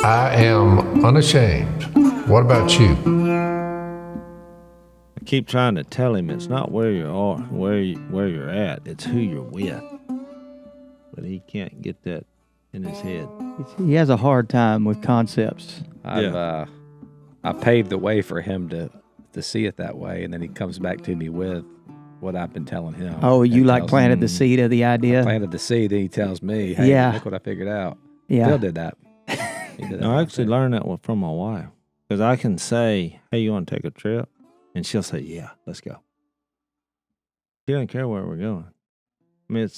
I am unashamed. What about you? I keep trying to tell him it's not where you are, where you're at. It's who you're with. But he can't get that in his head. He has a hard time with concepts. I paved the way for him to see it that way, and then he comes back to me with what I've been telling him. Oh, you And like tells planted him- the seed of the idea? planted the seed, then he tells me, hey, Yeah. look what I figured out. Yeah. Phil did that. He did that No, I right actually there. learned that from my wife. Because I can say, hey, you want to take a trip? And she'll say, yeah, let's go. She doesn't care where we're going. I mean,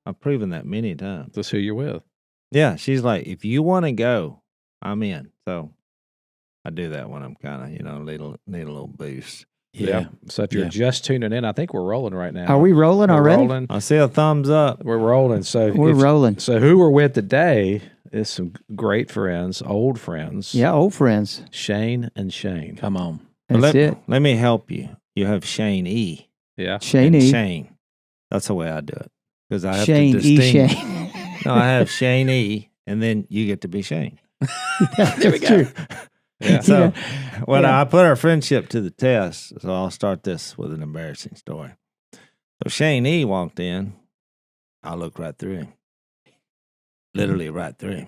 I've proven that many times. That's who you're with. Yeah, she's like, if you want to go, I'm in. So I do that when I'm kind of, need a little boost. Yeah. So if you're Yeah. just tuning in, I think we're rolling right now. Are we rolling We're already? rolling. I see a thumbs up. We're rolling. So We're rolling. So who we're with today is some great friends, old friends. Yeah, old friends. Shane and Shane. Come on. That's it. Let me help you. You have Shane E. Yeah. Shane and E. Shane. That's the way I do it. Because I have Shane to E. distinguish. Shane. No, I have Shane E. And then you get to be Shane. That's true. Yeah. So when Yeah. I put our friendship to the test, so I'll start this with an embarrassing story. So Shane E walked in. I looked right through him. Literally right through him.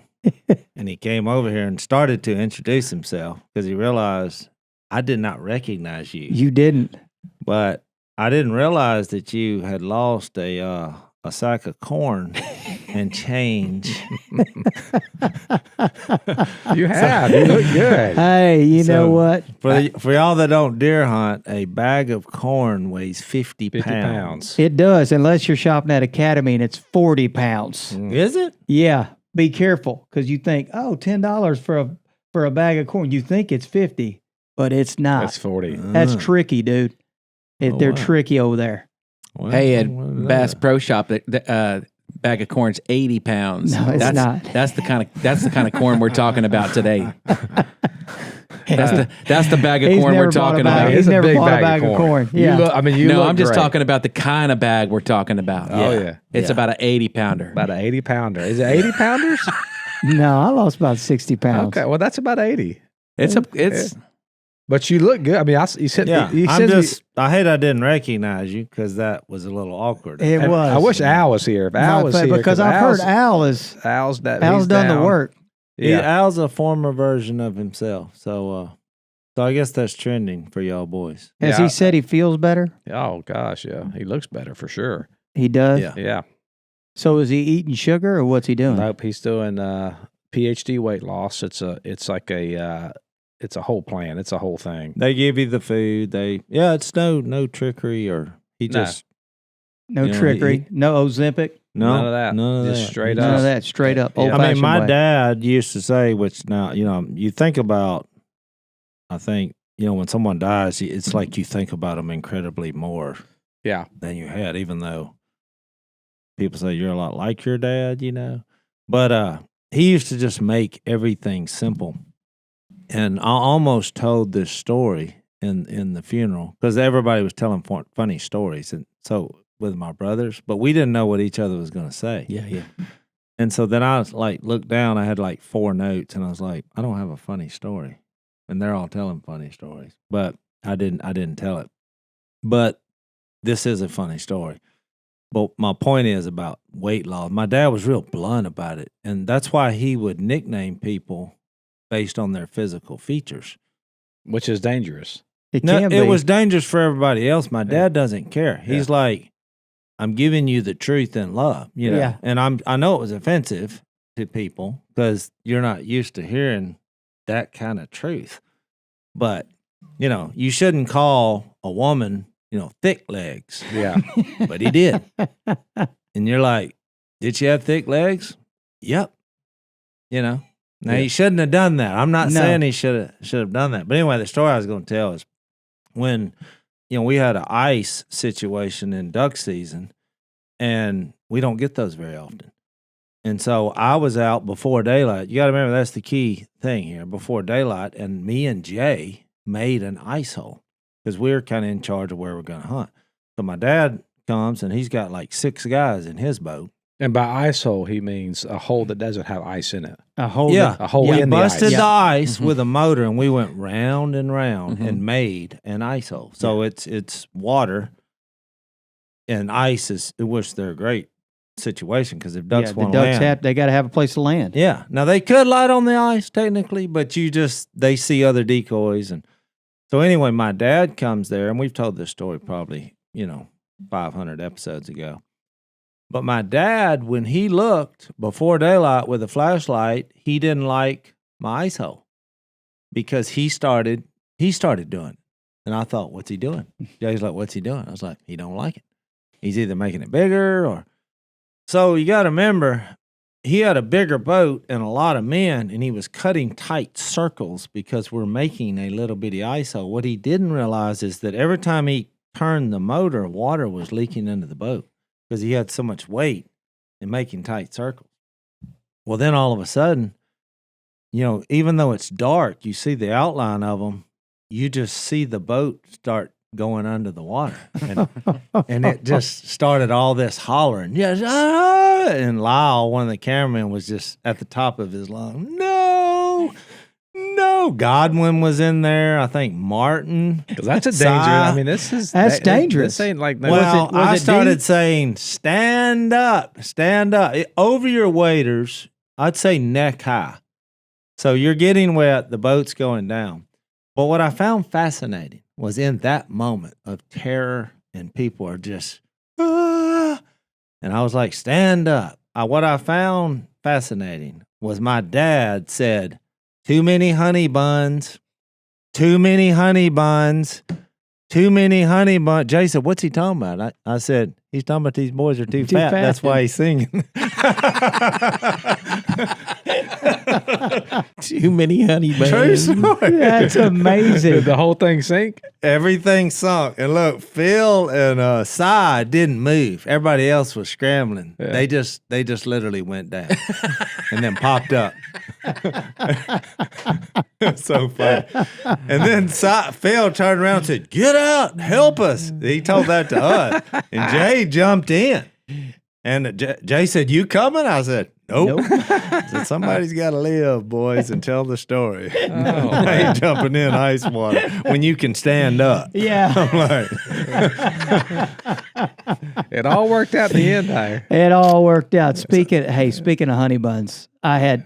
And he came over here and started to introduce himself because he realized I did not recognize you. You didn't. But I didn't realize that you had lost a sack of corn and change. You have. You look good. Hey, you So- know what? For y'all that don't deer hunt, a bag of corn weighs 50 50 pounds. pounds. It does, unless you're shopping at Academy and it's 40 pounds. Is it? Yeah, be careful because you think, oh, $10 for a bag of corn. You think it's 50, but it's not. That's 40. That's tricky, dude. Oh, They're wow. tricky over there. Well, Hey, what is at Bass that? Pro Shop, the bag of corn's 80 pounds. No, it's not. That's the kind of corn we're talking about today. That's the bag of He's corn never we're bought a talking bag. about. He's It's a never big bought a bag bag of of corn. corn. Yeah. You No, look I'm just great. talking about the kind of bag we're talking about. Oh, yeah. It's Yeah. about an 80 pounder. About an 80 pounder. Is it 80 pounders? No, I lost about 60 pounds. Okay. Well, that's about 80. It's But you look good. I mean, you said, Yeah, you I'm said just. I hate I didn't recognize you because that was a little awkward. It and was. I wish Al was here. If Al Not was fair, here. because I've heard Al's Al's he's done the down. work. Yeah. Al's a former version of himself. So I guess that's trending for y'all boys. Has Yeah. he said he feels better? Oh, gosh. Yeah. He looks better for sure. He does. Yeah. Yeah. So is he eating sugar or what's he doing? Nope. He's doing PhD weight loss. It's a whole plan. It's a whole thing. They give you the food. It's no trickery or he No. just No you know, trickery. No Ozempic. no None of that. None of Just that. straight None up. of that. Straight up. Yeah. Old I mean, fashioned my way. dad used to say, which now, you think about, I think, when someone dies, it's like you think about them incredibly more Yeah. than you had, even though people say you're a lot like your dad, But he used to just make everything simple. And I almost told this story in the funeral because everybody was telling funny stories. And so with my brothers, but we didn't know what each other was going to say. yeah. And so then I was like, looked down, I had like 4 notes and I was like, I don't have a funny story. And they're all telling funny stories, but I didn't tell it. But this is a funny story. But my point is about weight loss. My dad was real blunt about it. And that's why he would nickname people based on their physical features. Which is dangerous. It No, can be. it was dangerous for everybody else. My dad doesn't care. He's like, I'm giving you the truth in love, Yeah. And I know it was offensive to people because you're not used to hearing that kind of truth. But, you shouldn't call a woman, thick legs. Yeah. But he did. And you're like, did she have thick legs? Yep. Now he shouldn't have done that. I'm not No. saying he should have done that. But anyway, the story I was going to tell is when we had an ice situation in duck season, and we don't get those very often. And so I was out before daylight. You got to remember that's the key thing here, before daylight. And me and Jay made an ice hole because we're kind of in charge of where we're going to hunt. So my dad comes and he's got like 6 guys in his boat. And by ice hole, he means a hole that doesn't have ice in it. A hole. Yeah. A hole Yeah. in the ice. Busted the ice Mm-hmm. with a motor, and we went round and round Mhm. and made an ice hole. So it's water and ice is, which they're a great situation because if ducks Yeah, the want to ducks land, they got to have a place to land. yeah. Now they could light on the ice technically, but they see other decoys, and so anyway, my dad comes there, and we've told this story probably 500 episodes ago. But my dad, when he looked before daylight with a flashlight, he didn't like my ice hole because he started doing it. And I thought, what's he doing? Jay's like, what's he doing? I was like, he don't like it. He's either making it bigger or. So you got to remember, he had a bigger boat and a lot of men, and he was cutting tight circles because we're making a little bitty ice hole. What he didn't realize is that every time he turned the motor, water was leaking into the boat because he had so much weight in making tight circles. Well, then all of a sudden, even though it's dark, you see the outline of them. You just see the boat start going under the water. And it just started all this hollering. Yes, and Lyle, one of the cameramen, was just at the top of his lungs. No. Godwin was in there. I think Martin. Because that's a danger. That's dangerous. This ain't like no. Well, was I it started deep? saying, stand up. Over your waders, I'd say neck high. So you're getting wet, the boat's going down. But what I found fascinating was in that moment of terror and people are just, and I was like, stand up. What I found fascinating was my dad said, too many honey buns. Jay said, what's he talking about? I said, he's talking about these boys are too fat. That's why he's singing. Too many honey True buns. story. That's amazing. Did the whole thing sink? Everything sunk. And look, Phil and Cy didn't move. Everybody else was scrambling. Yeah. They just literally went down and then popped up. It's so funny. And then Phil turned around and said, get out, help us. He told that to us. And Jay jumped in. And Jay said, you coming? I said, nope. I said, somebody's got to live, boys, and tell the story. I ain't jumping in ice water when you can stand up. Yeah. I'm like, It all worked out in the end there. It all worked out. Speaking of honey buns, I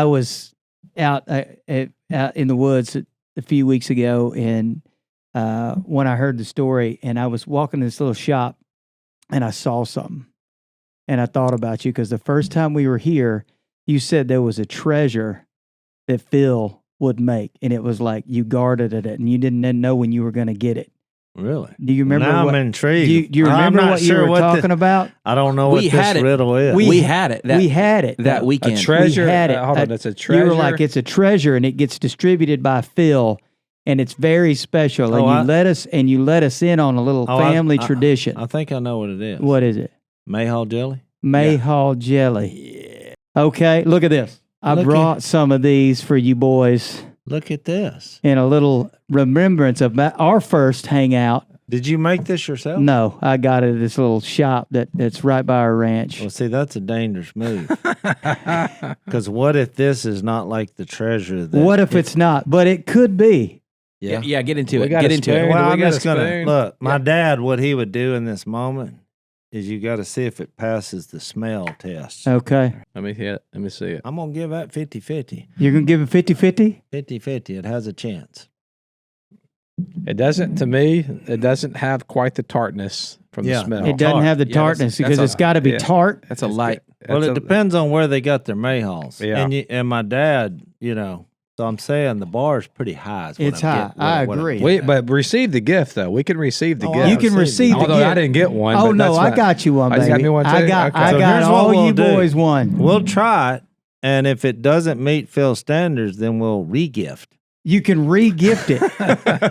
was out in the woods a few weeks ago, and when I heard the story, and I was walking to this little shop, and I saw something, and I thought about you because the first time we were here, you said there was a treasure that Phil would make, and it was like you guarded it, and you didn't know when you were going to get it. really? Do you remember? Now what, I'm intrigued. do you I'm remember not what you sure were what talking about? I don't know We what had this it. riddle is. We had it. We had it that though. weekend. A treasure. We had it. Hold on, that's a treasure. You were like, it's a treasure, and it gets distributed by Phil, and it's very special. Oh, And you let us in on a little family tradition. I think I know what it is. What is it? Mayhaw jelly? Mayhaw jelly. Yeah. Okay, look at this. I Look brought some of these for you boys Look at this. in a little remembrance of our first hangout. Did you make this yourself? No, I got it at this little shop that's right by our ranch. Well, see, that's a dangerous move. Because what if this is not like the treasure? What if it's not? But it could be. Yeah, get into We it. got Get a into spoon. it. Well, Do we I'm got just a gonna spoon? look. My dad, what he would do in this moment is you got to see if it passes the smell test. Okay. Let me see it. I'm gonna give that 50-50. You're going to give it 50-50? 50-50. It has a chance. It doesn't. To me, it doesn't have quite the tartness from Yeah. the smell. It doesn't tart. have the Yeah, tartness that's because a- it's got to be yeah. tart. That's a light. Well, it depends on where they got their mayhaws. Yeah. And my dad, so I'm saying the bar is pretty high. Is what It's I'm high. getting- I what I'm agree. getting We, at. but receive the gift though. We can receive the Oh, gift. You can receive the Although gift. I didn't get one. Oh but no, that's I fine. got you one, Oh, baby. you got me one I too? got Okay. So I here's got what all we'll you do. boys one. We'll try it, and if it doesn't meet Phil's standards, then we'll re-gift. You can re-gift it.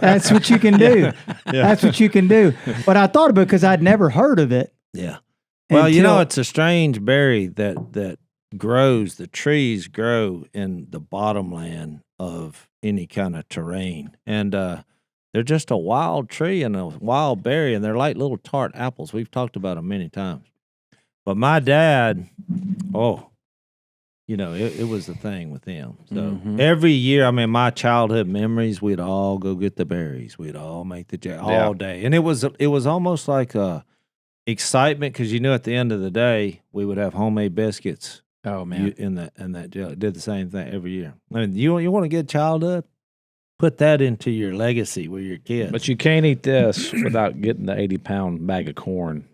That's what you can do. That's what you can do. But I thought about it because I'd never heard of it. Yeah. Well, until- it's a strange berry that grows. The trees grow in the bottomland of any kind of terrain, and they're just a wild tree and a wild berry, and they're like little tart apples. We've talked about them many times. But my dad, it was a thing with him. So every year, I mean, my childhood memories, we'd all go get the berries. We'd all make the all day. And it was almost like a excitement because you knew at the end of the day, we would have homemade biscuits. Oh, man. In that jail. Did the same thing every year. I mean, you want to get childhood? Put that into your legacy with your kids. But you can't eat this without getting the 80-pound bag of corn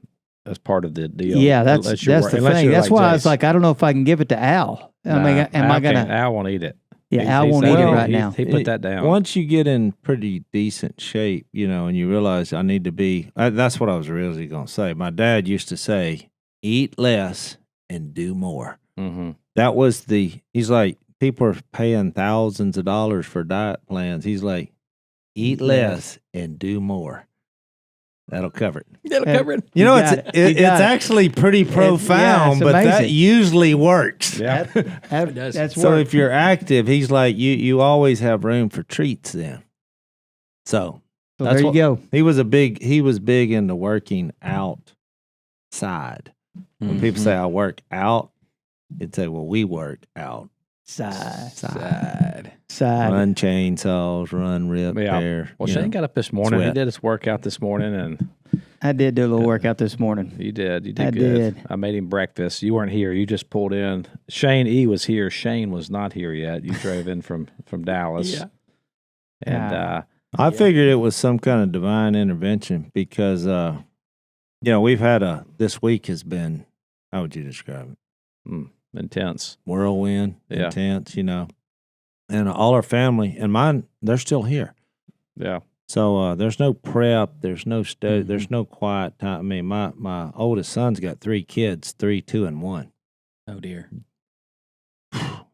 as part of the deal. Yeah, that's the thing. That's why I was like, I don't know if I can give it to Al. I mean, am I gonna? Al won't eat it. Yeah, Al won't eat it right now. He put that down. Once you get in pretty decent shape, and you realize I need to be. That's what I was really going to say. My dad used to say, "Eat less and do more." Mm-hmm. That was he's like, people are paying thousands of dollars for diet plans. He's like, eat less and do more. That'll cover it. That'll cover it. It's actually pretty profound, but that usually works. Yeah, it does. That's so if you're active, he's like, you always have room for treats then. So there you go. He was big into working outside. When people say I work out, it'd say, well, we work out. Side. Run chainsaws, run repair. Well, Shane got up this morning. He did his workout this morning, and I did do a little workout this morning. You did. You did I good. did. I made him breakfast. You weren't here. You just pulled in. Shane E was here. Shane was not here yet. You drove in from Dallas. Yeah. And I figured it was some kind of divine intervention because we've had this week has been, how would you describe it? Intense. Whirlwind, intense, And all our family, and mine, they're still here. Yeah. So there's no prep, there's no there's no quiet time. I mean, my oldest son's got 3 kids, 3, 2, and 1. Oh, dear.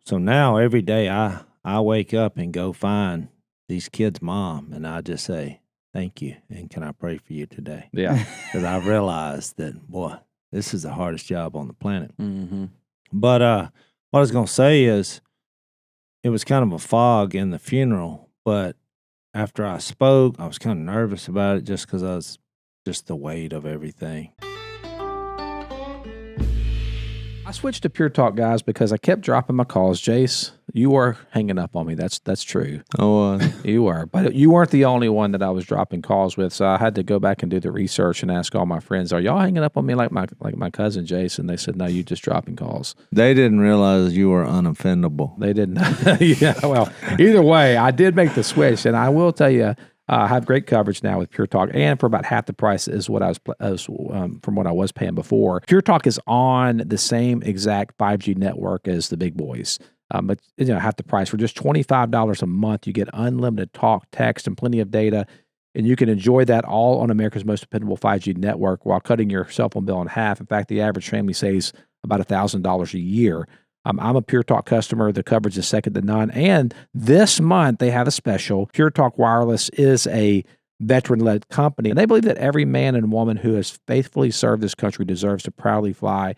So now every day I wake up and go find these kids' mom, and I just say, thank you, and can I pray for you today? Yeah. Because I realized that, boy, this is the hardest job on the planet. Mm-hmm. But what I was going to say is it was kind of a fog in the funeral, but after I spoke, I was kind of nervous about it just because I was just the weight of everything. I switched to Pure Talk, guys, because I kept dropping my calls. Jase, you were hanging up on me. That's true. Oh, you were. But you weren't the only one that I was dropping calls with, so I had to go back and do the research and ask all my friends, are y'all hanging up on me like my cousin Jase? And they said, no, you just dropping calls. They didn't realize you were unoffendable. They didn't. Yeah, well, either way, I did make the switch, and I will tell you, I have great coverage now with Pure Talk, and for about half the price is what I was from what I was paying before. Pure Talk is on the same exact 5G network as the big boys, but half the price. For just $25 a month, you get unlimited talk, text, and plenty of data, and you can enjoy that all on America's most dependable 5G network while cutting your cell phone bill in half. In fact, the average family saves about $1,000 a year. I'm a Pure Talk customer. The coverage is second to none. And this month, they have a special. Pure Talk Wireless is a veteran-led company, and they believe that every man and woman who has faithfully served this country deserves to proudly fly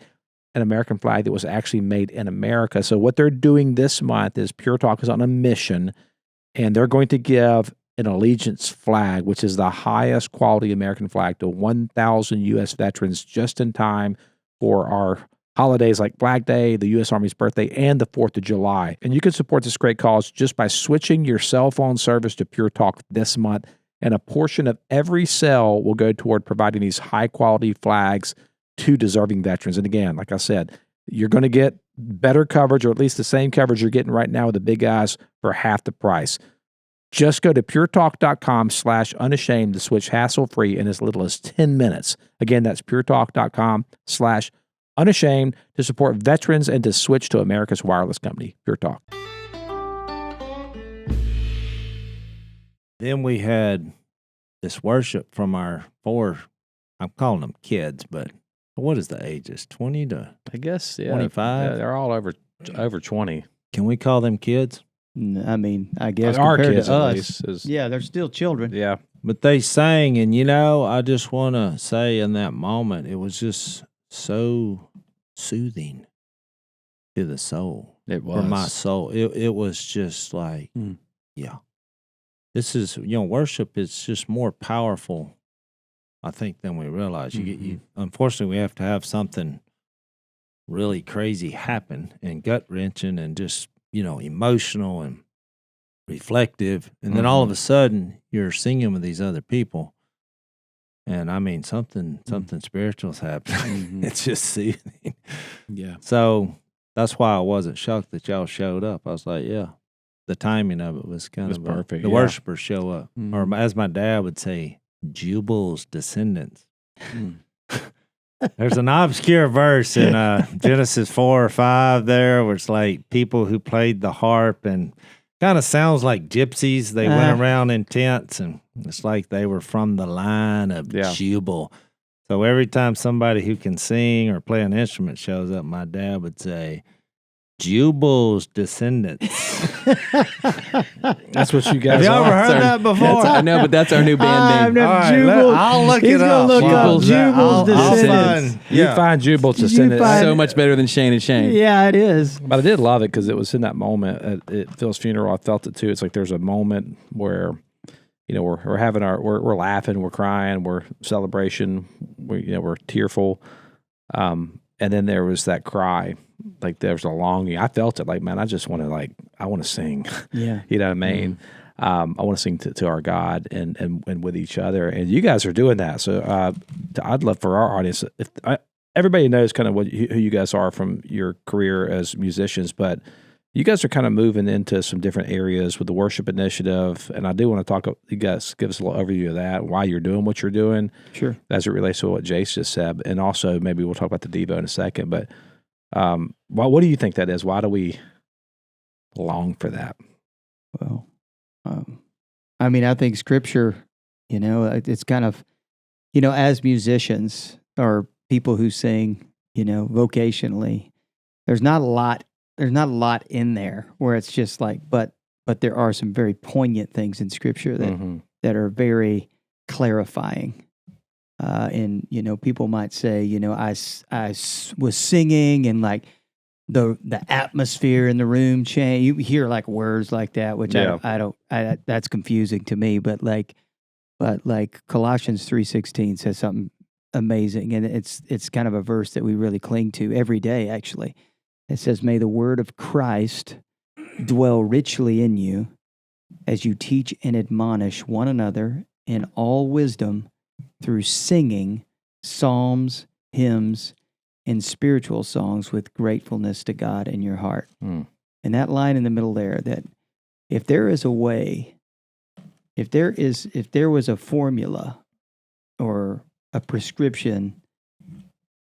an American flag that was actually made in America. So what they're doing this month is Pure Talk is on a mission, and they're going to give an allegiance flag, which is the highest quality American flag, to 1,000 U.S. veterans just in time for our holidays like Flag Day, the U.S. Army's birthday, and the 4th of July. And you can support this great cause just by switching your cell phone service to Pure Talk this month. And a portion of every sale will go toward providing these high-quality flags to deserving veterans. And again, like I said, you're going to get better coverage, or at least the same coverage you're getting right now with the big guys, for half the price. Just go to puretalk.com/unashamed to switch hassle-free in as little as 10 minutes. Again, that's puretalk.com/unashamed to support veterans and to switch to America's wireless company, Pure Talk. Then we had this worship from our 4, I'm calling them kids, but what is the ages? 20 to I guess, 25? Yeah, they're all over 20. Can we call them kids? I mean, I guess Our compared kids, to at us, least, is- yeah, they're still children. Yeah. But they sang, and I just want to say in that moment, it was just so soothing to the soul. It was. For my soul. It was just like, yeah. This is, worship is just more powerful, I think, than we realize. Unfortunately, we have to have something really crazy happen and gut wrenching and just, emotional and reflective. And then all of a sudden you're singing with these other people. And I mean, something spiritual's happening. It's just soothing. Yeah. So that's why I wasn't shocked that y'all showed up. I was like, yeah, the timing of it was kind of perfect, the yeah. worshipers show up. Or as my dad would say, Jubal's descendants. There's an obscure verse in Genesis 4 or 5 there where it's like people who played the harp and kind of sounds like gypsies. They went around in tents and it's like they were from the line of Jubal. So every time somebody who can sing or play an instrument shows up, my dad would say, Jubal's descendants. That's what you guys Have you are. ever heard that before? I know, but that's our new band name. All right, I'll look He's it gonna up. look up Jubal's- Jubal's descendants. You find Jubal's descendants. find- So much better than Shane and Shane. Yeah, it is. But I did love it because it was in that moment at Phil's funeral. I felt it too. It's like there's a moment where, we're having we're laughing, we're crying, we're celebration, we're tearful. And then there was that cry, like there was a longing. I felt it, like, man, I just want to I want to sing. Yeah. You know what I mean? I want to sing to our God and with each other. And you guys are doing that. So I'd love for our audience, everybody knows kind of who you guys are from your career as musicians, but you guys are kind of moving into some different areas with the worship initiative. And I do want to talk, you guys give us a little overview of that, why you're doing what you're doing. Sure. As it relates to what Jase just said. And also maybe we'll talk about the Devo in a second. But what do you think that is? Why do we long for that? Well, I mean, I think Scripture, it's kind of, as musicians or people who sing, vocationally, there's not a lot in there where it's just like, but there are some very poignant things in Scripture that are very clarifying. And people might say, I was singing and like the atmosphere in the room changed. You hear like words like that, which I don't. That's confusing to me. But Colossians 3:16 says something amazing, and it's kind of a verse that we really cling to every day. Actually, it says, "May the word of Christ dwell richly in you, as you teach and admonish one another in all wisdom, through singing, psalms, hymns, and spiritual songs with gratefulness to God in your heart." And that line in the middle there, that if there is a way, if there was a formula or a prescription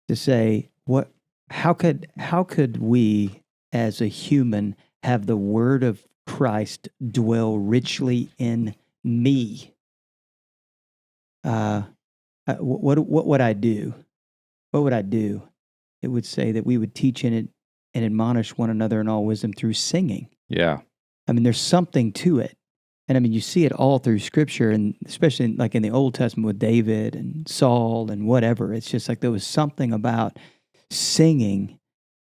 to say how could we as a human have the word of Christ dwell richly in me? What would I do? What would I do? It would say that we would teach in it and admonish one another in all wisdom through singing. Yeah. I mean, there's something to it. And I mean, you see it all through Scripture, and especially like in the Old Testament with David and Saul and whatever. It's just like there was something about singing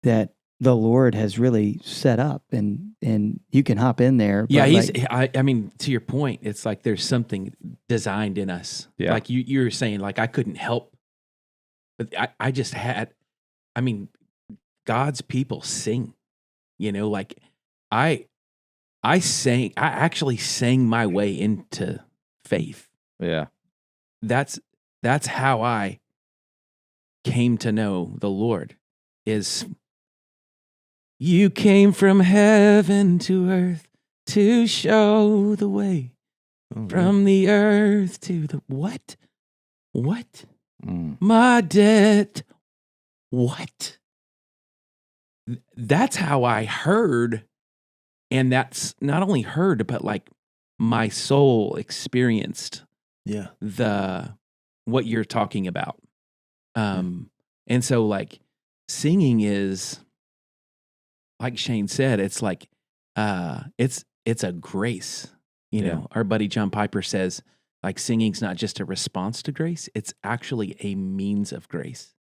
that the Lord has really set up, and you can hop in there. Yeah, but I mean, to your point, it's like there's something designed in us. Yeah. Like you're saying, like I couldn't help, but I just had. I mean, God's people sing. Like I actually sang my way into faith. Yeah. That's how I came to know the Lord. Is you came from heaven to earth to show the way from the earth to the what? My debt. What? That's how I heard. And that's not only heard, but like my soul experienced what you're talking about. And so like singing is, like Shane said, it's like, it's a grace, know. Our buddy John Piper says like singing's not just a response to grace. It's actually a means of grace.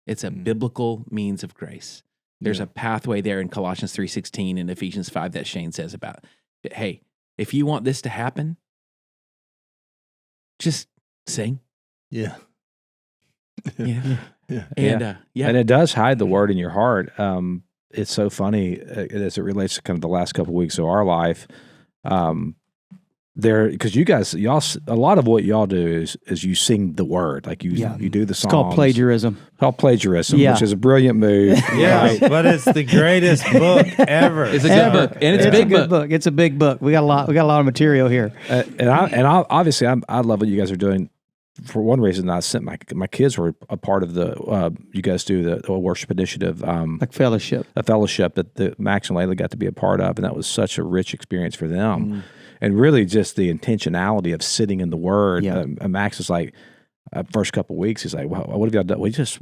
It's a biblical means of grace. There's a pathway there in Colossians 3:16 and Ephesians 5 that Shane says about, hey, if you want this to happen, just sing. Yeah. Yeah. Yeah. And yeah. And it does hide the word in your heart. It's so funny as it relates to kind of the last couple of weeks of our life. There, because you guys, a lot of what y'all do is you sing the word, like you do the songs. It's called plagiarism. Which is a brilliant move. Yeah, right? but it's the greatest book ever. It's a good book, and it's a big book. It's a big book. We got a lot of material here. Obviously, I love what you guys are doing. For one reason, I sent my kids were a part of the you guys do the worship initiative, Like fellowship. a fellowship that Max and Layla got to be a part of, and that was such a rich experience for them. And really, just the intentionality of sitting in the Word. Yeah. Max was like, first couple of weeks, he's like, "Well, what have y'all done? We just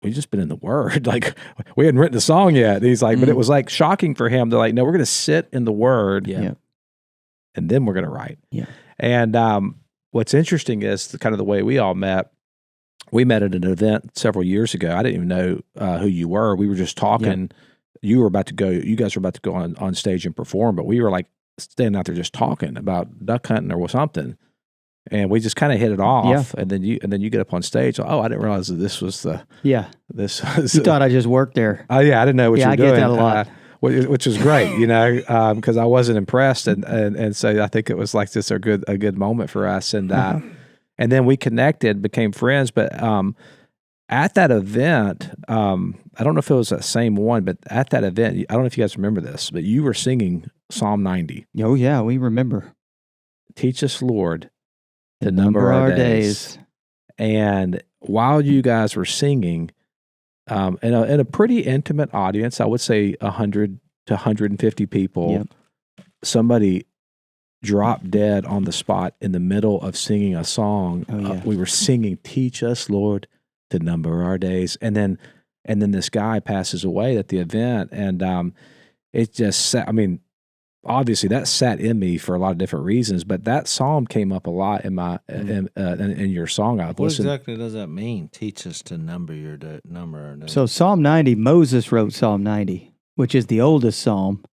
been in the Word. Like we hadn't written a song yet." And he's like, but it was like shocking for him. They're like, "No, we're going to sit in the Word, Yeah. and then we're going to write." Yeah. And what's interesting is kind of the way we all met. We met at an event several years ago. I didn't even know who you were. We were just talking. Yeah. You guys were about to go on stage and perform, but we were like standing out there just talking about duck hunting or something. And we just kind of hit it off. And then you get up on stage. Oh, I didn't realize that this was this was. You thought I just worked there. Oh yeah, I didn't know what you were doing. I get that a lot. Which was great, because I wasn't impressed, and so I think it was like just a good moment for us, and and then we connected, became friends. But at that event, I don't know if it was that same one, but at that event, I don't know if you guys remember this, but you were singing Psalm 90. Oh yeah, we remember. Teach us, Lord, to number our days. And while you guys were singing, in a pretty intimate audience, I would say 100 to 150 people, somebody dropped dead on the spot in the middle of singing a song. We were singing, "Teach us, Lord, to number our days," and then this guy passes away at the event, and it just obviously that sat in me for a lot of different reasons, but that psalm came up a lot in my in your song. I've What listened. exactly does that mean? Teach us to number our days. So Psalm 90, Moses wrote Psalm 90, which is the oldest psalm.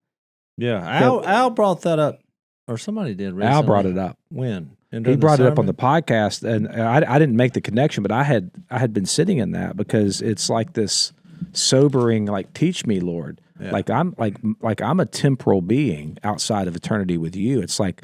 Yeah, Al brought that up, or somebody did recently. Al brought it up. When? He brought it up on the podcast, and I didn't make the connection, but I had been sitting in that because it's like this sobering, like, teach me, Lord. Yeah. Like I'm a temporal being outside of eternity with you. It's like,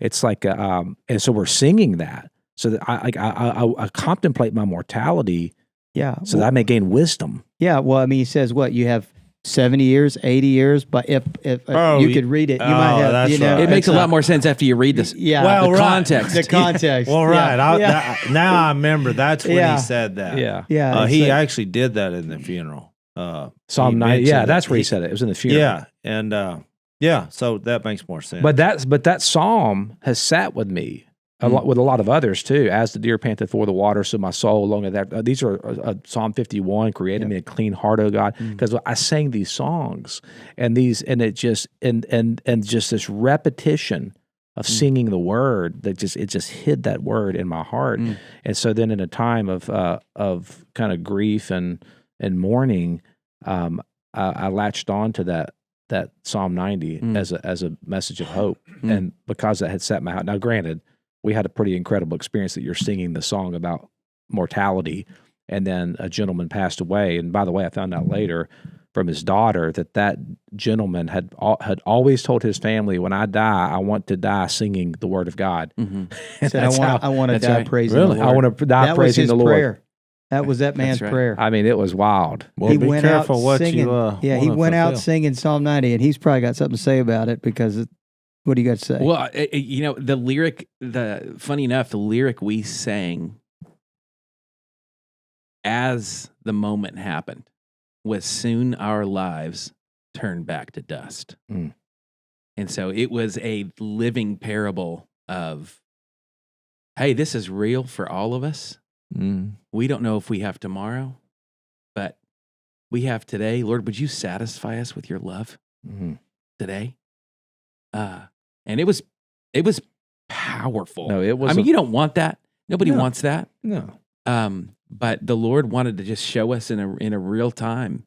and so we're singing that so that I contemplate my mortality. Yeah. So that I may gain wisdom. Yeah. Well, he says what you have 70 years, 80 years, but if you could read it, you might have, that's right. It makes a lot more sense after you read this. Yeah. Well, context. The context. Well, right. Yeah. Now I remember that's when he said that. Yeah. Yeah. He actually did that in the funeral. Psalm 90. Yeah, that's where he said it. It was in the funeral. Yeah. And so that makes more sense. But that psalm has sat with me a lot, with a lot of others too. As the deer panteth for the water, so my soul longeth after. These are Psalm 51. Created me a clean heart, O God, because I sang these songs and it just and just this repetition of singing the word that just hid that word in my heart. And so then in a time of kind of grief and mourning, I latched on to that Psalm 90 as a message of hope, and because that had set my heart. Now, granted, we had a pretty incredible experience that you're singing the song about mortality, and then a gentleman passed away. And by the way, I found out later from his daughter that gentleman had always told his family, "When I die, I want to die singing the Word of God." Said, I want to die praising the Lord. I want to die praising the Lord. Prayer. That was that man's prayer. I mean, it was wild. Well, he be went careful out what singing. you he went out singing Psalm 90, and he's probably got something to say about it because what do you got to say? Well, the lyric, funny enough, the lyric we sang as the moment happened was soon our lives turned back to dust. And so it was a living parable of, hey, this is real for all of us. We don't know if we have tomorrow, but we have today. Lord, would you satisfy us with your love today? And it was powerful. No, it was. I mean, you don't want that. Nobody wants that. No. But the Lord wanted to just show us in a real time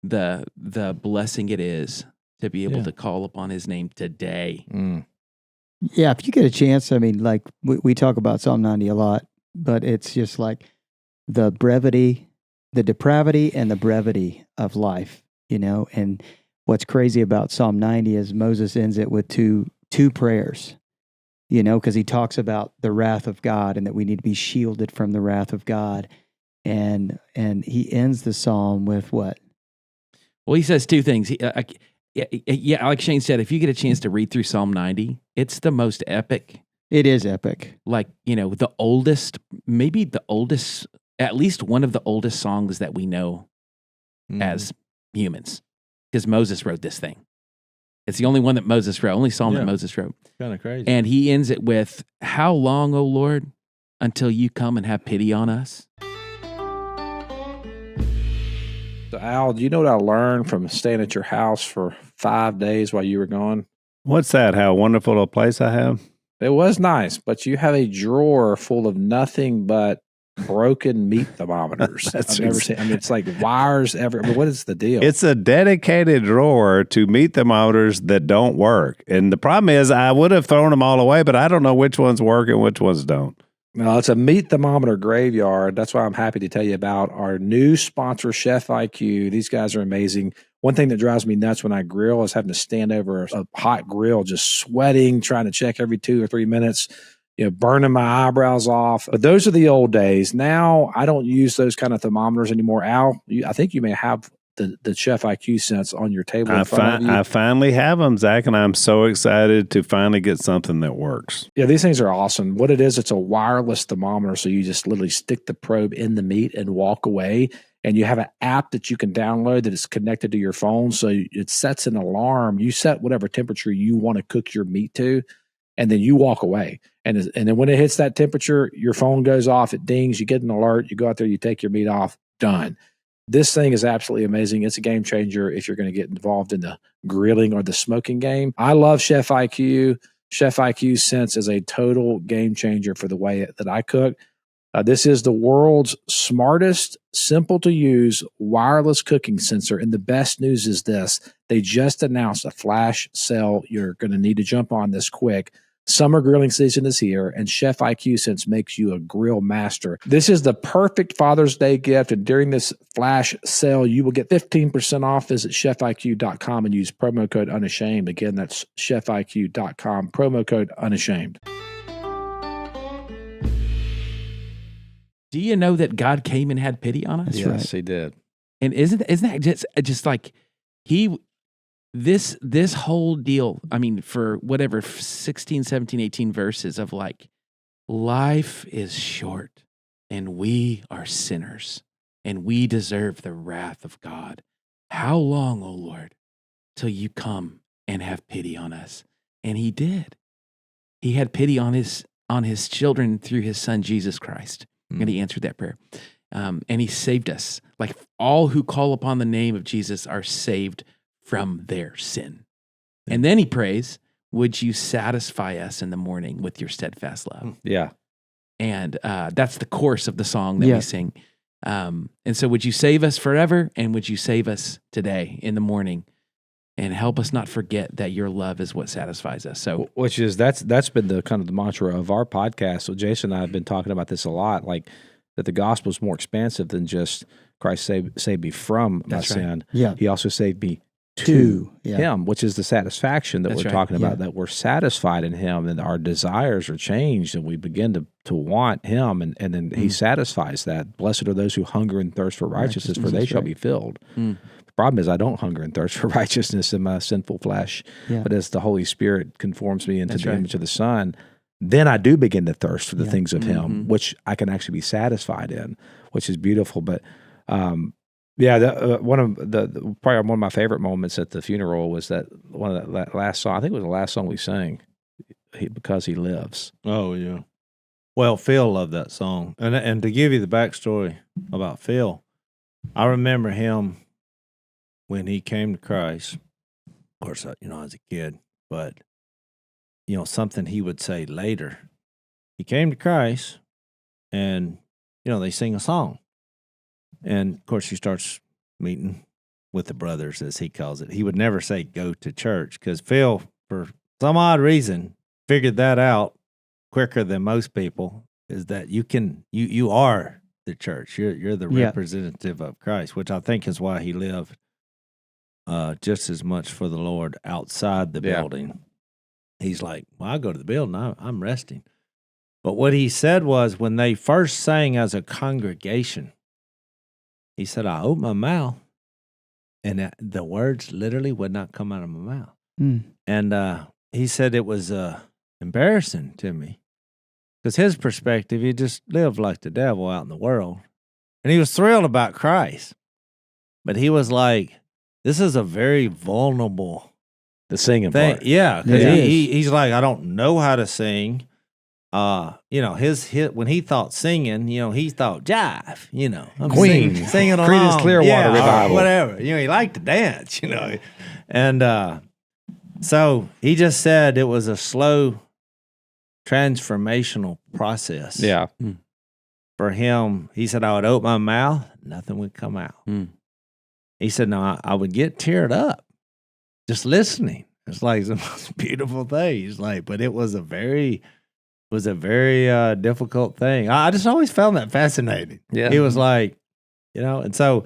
the blessing it is to be able to call upon His name today. Yeah, if you get a chance, I mean, like we talk about Psalm 90 a lot, but it's just like the depravity and the brevity of life, and what's crazy about Psalm 90 is Moses ends it with two prayers, because he talks about the wrath of God and that we need to be shielded from the wrath of God. And he ends the psalm with what? Well, he says two things. Yeah, like Shane said, if you get a chance to read through Psalm 90, it's the most epic. It is epic. Like, the oldest, maybe the oldest, at least one of the oldest songs that we know as humans, because Moses wrote this thing. It's the only one that Moses wrote, only psalm that Moses wrote. Kind of crazy. And he ends it with, "How long, O Lord, until you come and have pity on us?" So, Al, do you know what I learned from staying at your house for 5 days while you were gone? What's that? How wonderful a place I have? It was nice, but you have a drawer full of nothing but broken meat thermometers. That's I've never seen. I mean, it's like wires everywhere. But what is the deal? It's a dedicated drawer to meat thermometers that don't work. And the problem is I would have thrown them all away, but I don't know which ones work and which ones don't. No, it's a meat thermometer graveyard. That's why I'm happy to tell you about our new sponsor, Chef IQ. These guys are amazing. One thing that drives me nuts when I grill is having to stand over a hot grill, just sweating, trying to check every 2 or 3 minutes, burning my eyebrows off. But those are the old days. Now I don't use those kind of thermometers anymore. Al, I think you may have the Chef IQ Sense on your table in front of you. I finally have them, Zach, and I'm so excited to finally get something that works. Yeah, these things are awesome. What it is, it's a wireless thermometer. So you just literally stick the probe in the meat and walk away. And you have an app that you can download that is connected to your phone. So it sets an alarm. You set whatever temperature you want to cook your meat to, and then you walk away. And then when it hits that temperature, your phone goes off, it dings, you get an alert, you go out there, you take your meat off, done. This thing is absolutely amazing. It's a game changer if you're going to get involved in the grilling or the smoking game. I love Chef IQ. Chef IQ Sense is a total game changer for the way that I cook. This is the world's smartest, simple to use wireless cooking sensor. And the best news is this: they just announced a flash sale. You're going to need to jump on this quick. Summer grilling season is here, and Chef IQ Sense makes you a grill master. This is the perfect Father's Day gift, and during this flash sale, you will get 15% off. Visit chefiq.com and use promo code Unashamed. Again, that's chefiq.com, promo code Unashamed. Do you know that God came and had pity on us? That's right. Yes, he did. And isn't that just like this whole deal, I mean, for whatever 16, 17, 18 verses of like, life is short and we are sinners and we deserve the wrath of God. How long, O Lord, till you come and have pity on us? And he did. He had pity on his children through his son, Jesus Christ. And he answered that prayer. And he saved us. Like all who call upon the name of Jesus are saved from their sin. And then he prays, would you satisfy us in the morning with your steadfast love? Yeah. And that's the chorus of the song that we sing. And so would you save us forever? And would you save us today in the morning? And help us not forget that your love is what satisfies us. So, which is that's been the kind of the mantra of our podcast. So Jason and I have been talking about this a lot, like that the gospel is more expansive than just Christ saved me from my sin. Yeah. He also saved me to Yeah. him, which is the satisfaction that That's we're right. talking about, Yeah. that we're satisfied in him and our desires are changed and we begin to want him and then he satisfies that. Blessed are those who hunger and thirst for righteousness, for they That's shall right. be filled. The problem is I don't hunger and thirst for righteousness in my sinful flesh, but as the Holy Spirit conforms me into That's the right. image of the Son, then I do begin to thirst for the things of him, Mhm. which I can actually be satisfied in, which is beautiful. But probably one of my favorite moments at the funeral was that one of that last song. I think it was the last song we sang, Because He Lives. Oh, yeah. Well, Phil loved that song. And to give you the backstory about Phil, I remember him when he came to Christ. Of course, as a kid, but, something he would say later. He came to Christ and, they sing a song. And, of course, he starts meeting with the brothers, as he calls it. He would never say go to church because Phil, for some odd reason, figured that out quicker than most people, is that you are the church. You're the Yeah. representative of Christ, which I think is why he lived just as much for the Lord outside the Yeah. building. He's like, well, I go to the building, I'm resting. But what he said was when they first sang as a congregation, he said, I opened my mouth and the words literally would not come out of my mouth. Mm. And he said it was embarrassing to me because his perspective, he just lived like the devil out in the world. And he was thrilled about Christ. But he was like, this is a very vulnerable The singing thing. part. Yeah, It because is. he's like, I don't know how to sing. His when he thought singing, he thought jive. I'm Queen. singing along, Creedence Clearwater yeah, or Revival. whatever. He liked to dance. And so he just said it was a slow transformational process. Yeah. For him, he said I would open my mouth, nothing would come out. Mm. He said, no, I would get teared up just listening. It's like the most beautiful thing. He's like, but it was a very difficult thing. I just always found that fascinating. Yeah. He was like, and so,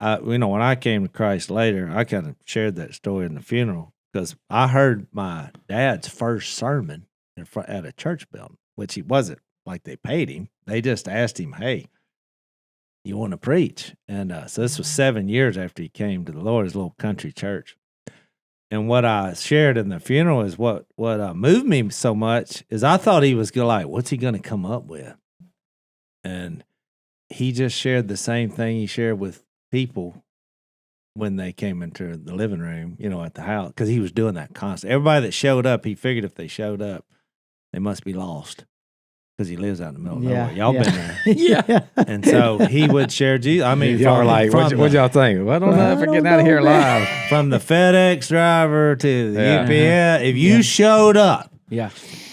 when I came to Christ later, I kind of shared that story in the funeral because I heard my dad's first sermon at a church building, which he wasn't like they paid him. They just asked him, hey, you want to preach? And so this was 7 years after he came to the Lord, his little country church. And what I shared in the funeral is what moved me so much is I thought he was what's he going to come up with? And he just shared the same thing he shared with people when they came into the living room, at the house, because he was doing that constantly. Everybody that showed up, he figured if they showed up, they must be lost because he lives out in the middle of nowhere. Y'all been there. Yeah. And so he would share Jesus. I mean, Y'all were like, from what y'all think? Well, I don't know if we're getting out of here live. from the FedEx driver to the Yeah. UPS, if you showed up, Yeah.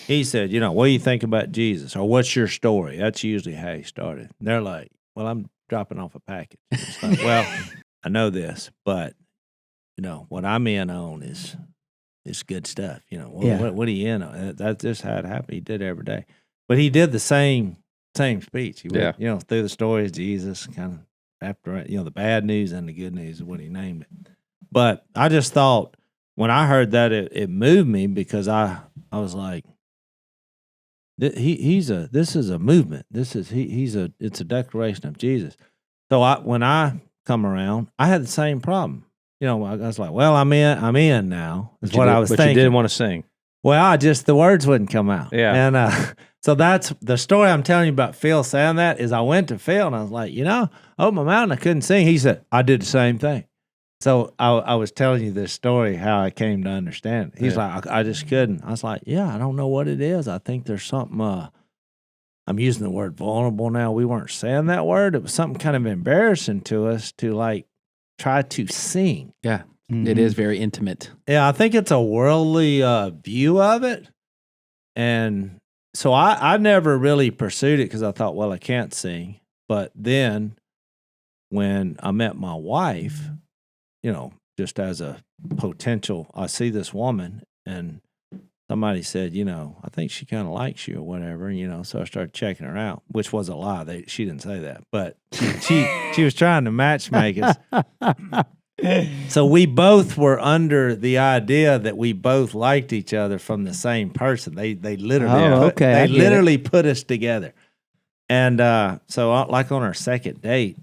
he said, what do you think about Jesus? Or what's your story? That's usually how he started. And they're like, well, I'm dropping off a package. It's like, well, I know this, but, what I'm in on is good stuff. What are you in on? That's just how it happened. He did it every day. But he did the same speech. He went, through the story of Jesus, kind of after, the bad news and the good news is what he named it. But I just thought when I heard that, it moved me because I was like, this is a movement. It's a declaration of Jesus. So when I come around, I had the same problem. I was like, well, I'm in now. Is what I was thinking. But you didn't want to sing. Well, the words wouldn't come out. Yeah. And so that's the story I'm telling you about Phil saying that is I went to Phil and I was like, I opened my mouth and I couldn't sing. He said, I did the same thing. So I was telling you this story, how I came to understand it. He's like, I just couldn't. I was like, I don't know what it is. I think there's something, I'm using the word vulnerable now. We weren't saying that word. It was something kind of embarrassing to us to try to sing. Yeah. Mm-hmm. It is very intimate. Yeah, I think it's a worldly view of it. And so I never really pursued it because I thought, well, I can't sing. But then when I met my wife, just as a potential, I see this woman and somebody said, I think she kind of likes you or whatever, so I started checking her out, which was a lie. She didn't say that, but she was trying to matchmake us. So we both were under the idea that we both liked each other from the same person. They literally, literally put us together. And so like on our second date,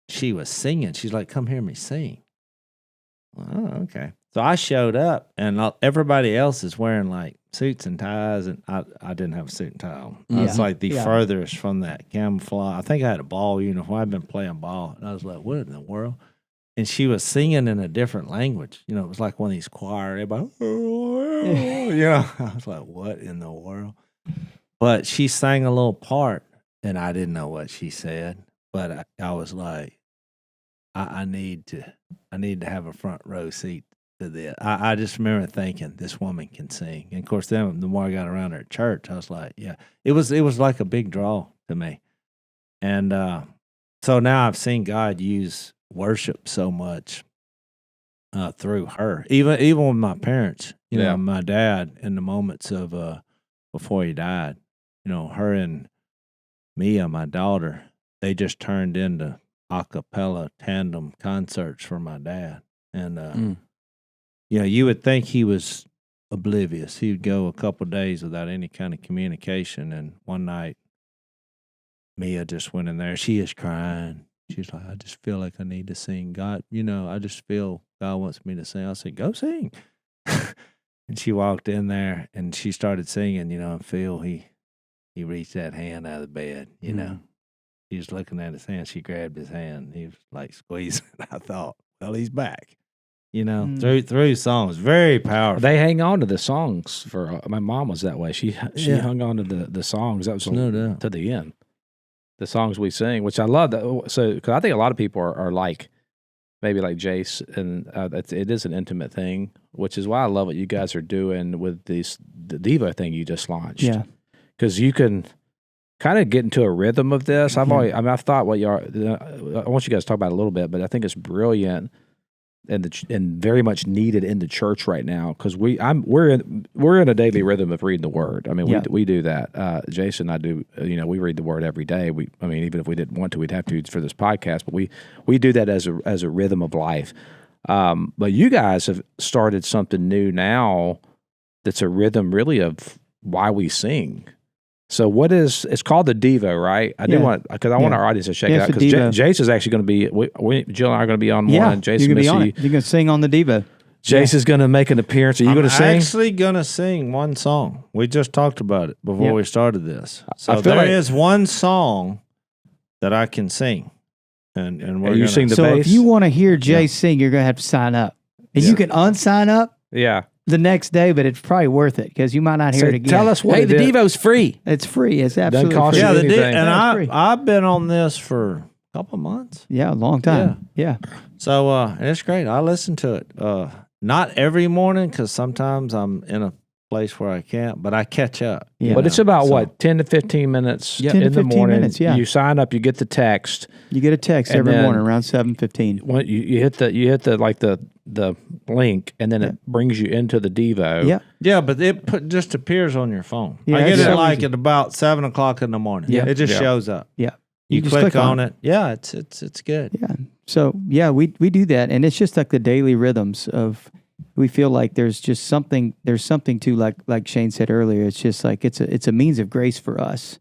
she was singing. She's like, come hear me sing. Oh, okay. So I showed up, and everybody else is wearing suits and ties, and I didn't have a suit and tie on. I was the furthest from that camouflage. I think I had a ball uniform. I'd been playing ball, and I was like, what in the world? And she was singing in a different language. It was like one of these choir. Everybody, I was like, what in the world? But she sang a little part, and I didn't know what she said. But I was like, I need to have a front row seat to this. I just remember thinking this woman can sing. And of course, then the more I got around her at church, I was like, it was like a big draw to me. And so now I've seen God use worship so much through her. Even with my parents, my dad in the moments of before he died, her and Mia, my daughter, they just turned into a cappella tandem concerts for my dad. And, you would think he was oblivious. He would go a couple days without any kind of communication. And one night, Mia just went in there. She is crying. She's like, I just feel like I need to sing. God, I just feel God wants me to sing. I said, go sing. And she walked in there and she started singing, and Phil, he reached that hand out of the bed, He was looking at his hand. She grabbed his hand. He was like squeezing. I thought, well, he's back. Through songs, very powerful. They hang on to the songs for. My mom was that way. She hung on to the songs. That was No doubt. to the end. The songs we sing, which I love. So, because I think a lot of people are like, maybe like Jase, and it is an intimate thing, which is why I love what you guys are doing with the Devo thing you just launched. Yeah, because you can kind of get into a rhythm of this. I've thought what you are. I want you guys to talk about it a little bit, but I think it's brilliant and very much needed in the church right now, because we're in a daily rhythm of reading the Word. I mean, we do that. Jason and I do. We read the Word every day. Even if we didn't want to, we'd have to for this podcast. But we do that as a rhythm of life. But you guys have started something new now that's a rhythm really of why we sing. So it's called the Devo, right? I want our audience to check it out, because Jase is actually going to be, Jill and I are going to be on one. Jason, you're going to sing on the Devo. Jase is going to make an appearance. Are you going to sing? I'm actually going to sing one song. We just talked about it before we started this. So there is one song that I can sing. And we're you sing the bass? So if you want to hear Jase sing, you're going to have to sign up. And you can unsign up. Yeah. The next day, but it's probably worth it, because you might not hear it again. Tell us what. Hey, the Devo's free. It's free. It's absolutely Doesn't cost free. you Yeah, anything. and free. I've been on this for a couple months. Yeah, a long time. Yeah. So and it's great. I listen to it. Not every morning, because sometimes I'm in a place where I can't, but I catch up. Yeah. But it's about 10 to 15 minutes 10 to in the 15 morning. minutes, yeah. You sign up, you get the text. You get a text And every then- morning around 7:15. When you hit the link, and then it brings you into the Devo. Yeah. Yeah, but it just appears on your phone. Yeah, I get it's it so like easy. at about 7:00 in the morning. Yeah. It just Yeah. shows up. Yeah. You just click on it. Yeah, it's good. Yeah. So we do that, and it's just like the daily rhythms of. We feel like there's something to like Shane said earlier. It's just like it's a means of grace for us.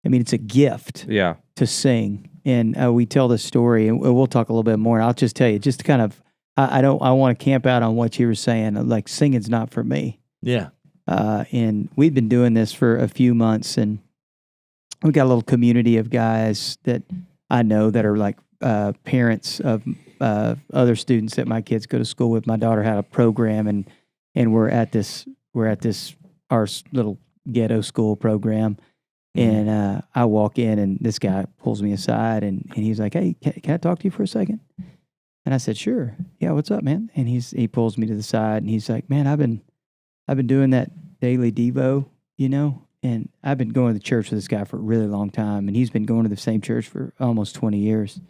I mean, it's a gift Yeah. to sing, and we tell this story, and we'll talk a little bit more. I'll just tell you, just kind of, I want to camp out on what you were saying. Like, singing's not for me. Yeah. And we've been doing this for a few months, and we got a little community of guys that I know that are like parents of other students that my kids go to school with. My daughter had a program, and we're at this our little ghetto school program. And I walk in, and this guy pulls me aside, and he's like, "Hey, can I talk to you for a second?" And I said, "Sure. Yeah, what's up, man?" And he pulls me to the side, and he's like, "Man, I've been doing that daily Devo, and I've been going to the church with this guy for a really long time, and he's been going to the same church for almost 20 years."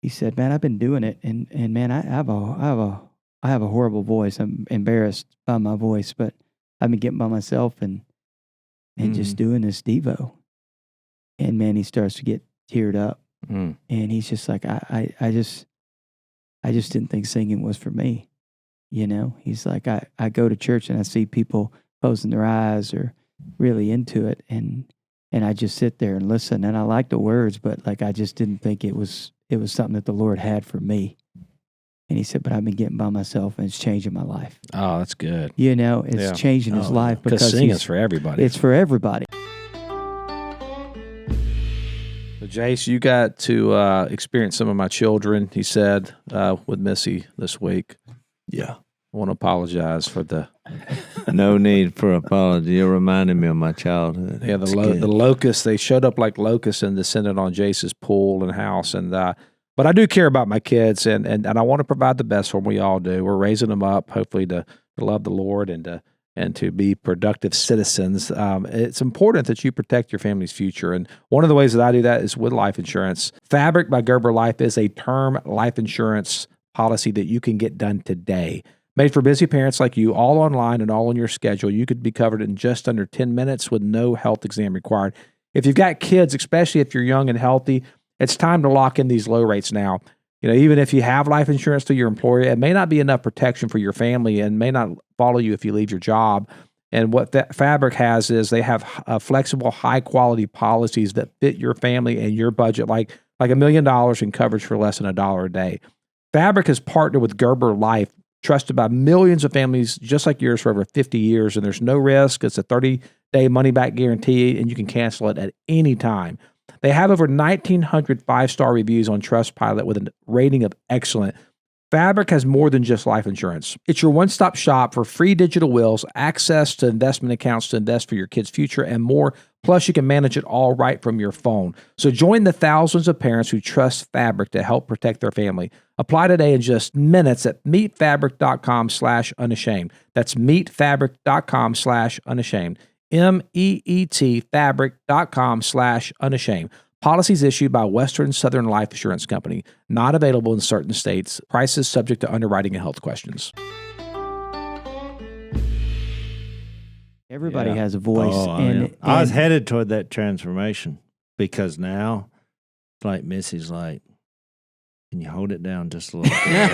He said, "Man, I've been doing it, and man, I have a horrible voice. I'm embarrassed by my voice, but I've been getting by myself and just doing this Devo." And man, he starts to get teared up, and he's just like, I just didn't think singing was for me. He's like, I go to church and I see people closing their eyes or really into it, and I just sit there and listen, and I like the words, but like I just didn't think it was something that the Lord had for me. And he said, "But I've been getting by myself, and it's changing my life." Oh, that's good. It's changing his life Because singing is for everybody. It's for everybody. So Jase, you got to experience some of my children, he said, with Missy this week. Yeah. I want to apologize for the No need for apology. You're reminding me of my childhood. the locusts. They showed up like locusts and descended on Jase's pool and house. And but I do care about my kids, and I want to provide the best for them. We all do. We're raising them up, hopefully to love the Lord and to be productive citizens. It's important that you protect your family's future. And one of the ways that I do that is with life insurance. Fabric by Gerber Life is a term life insurance policy that you can get done today. Made for busy parents like you, all online and all on your schedule. You could be covered in just under 10 minutes with no health exam required. if you've got kids, especially if you're young and healthy, it's time to lock in these low rates now. Even if you have life insurance through your employer, it may not be enough protection for your family and may not follow you if you leave your job. And what that Fabric has is they have flexible, high-quality policies that fit your family and your budget, like $1 million in coverage for less than $1 a day. Fabric has partnered with Gerber Life, trusted by millions of families just like yours for over 50 years, and there's no risk. It's a 30-day money-back guarantee, and you can cancel it at any time. They have over 1,900 five-star reviews on Trustpilot with a rating of excellent. Fabric has more than just life insurance. It's your one-stop shop for free digital wills, access to investment accounts to invest for your kids' future, and more. Plus, you can manage it all right from your phone. So join the thousands of parents who trust Fabric to help protect their family. Apply today in just minutes at meetfabric.com/unashamed. That's meetfabric.com/unashamed. MEET fabric.com/unashamed. Policies issued by Western Southern Life Assurance Company. Not available in certain states. Prices subject to underwriting and health questions. Everybody has a voice. I was headed toward that transformation because now it's like Missy's like, can you hold it down just a little bit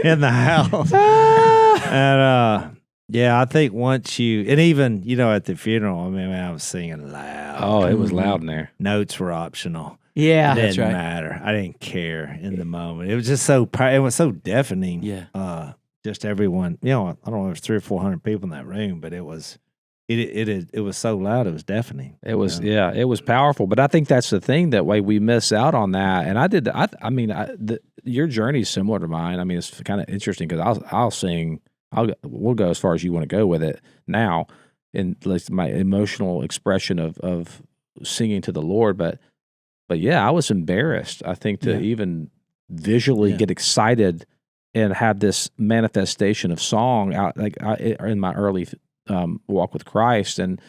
in the house? And yeah, I think once and even, at the funeral, I was singing loud. Oh, it was loud in there. Notes were optional. Yeah. It didn't matter. I didn't care in the moment. It was just it was so deafening. Yeah. Just everyone, I don't know, there was 300 or 400 people in that room, but it was so loud, it was deafening. It was, it was powerful. But I think that's the thing, that way we miss out on that. And your journey is similar to mine. I mean, it's kind of interesting because I'll sing. We'll go as far as you want to go with it now, in at least my emotional expression of singing to the Lord. But yeah, I was embarrassed, I think, to even visually get excited and have this manifestation of song out in my early walk with Christ. And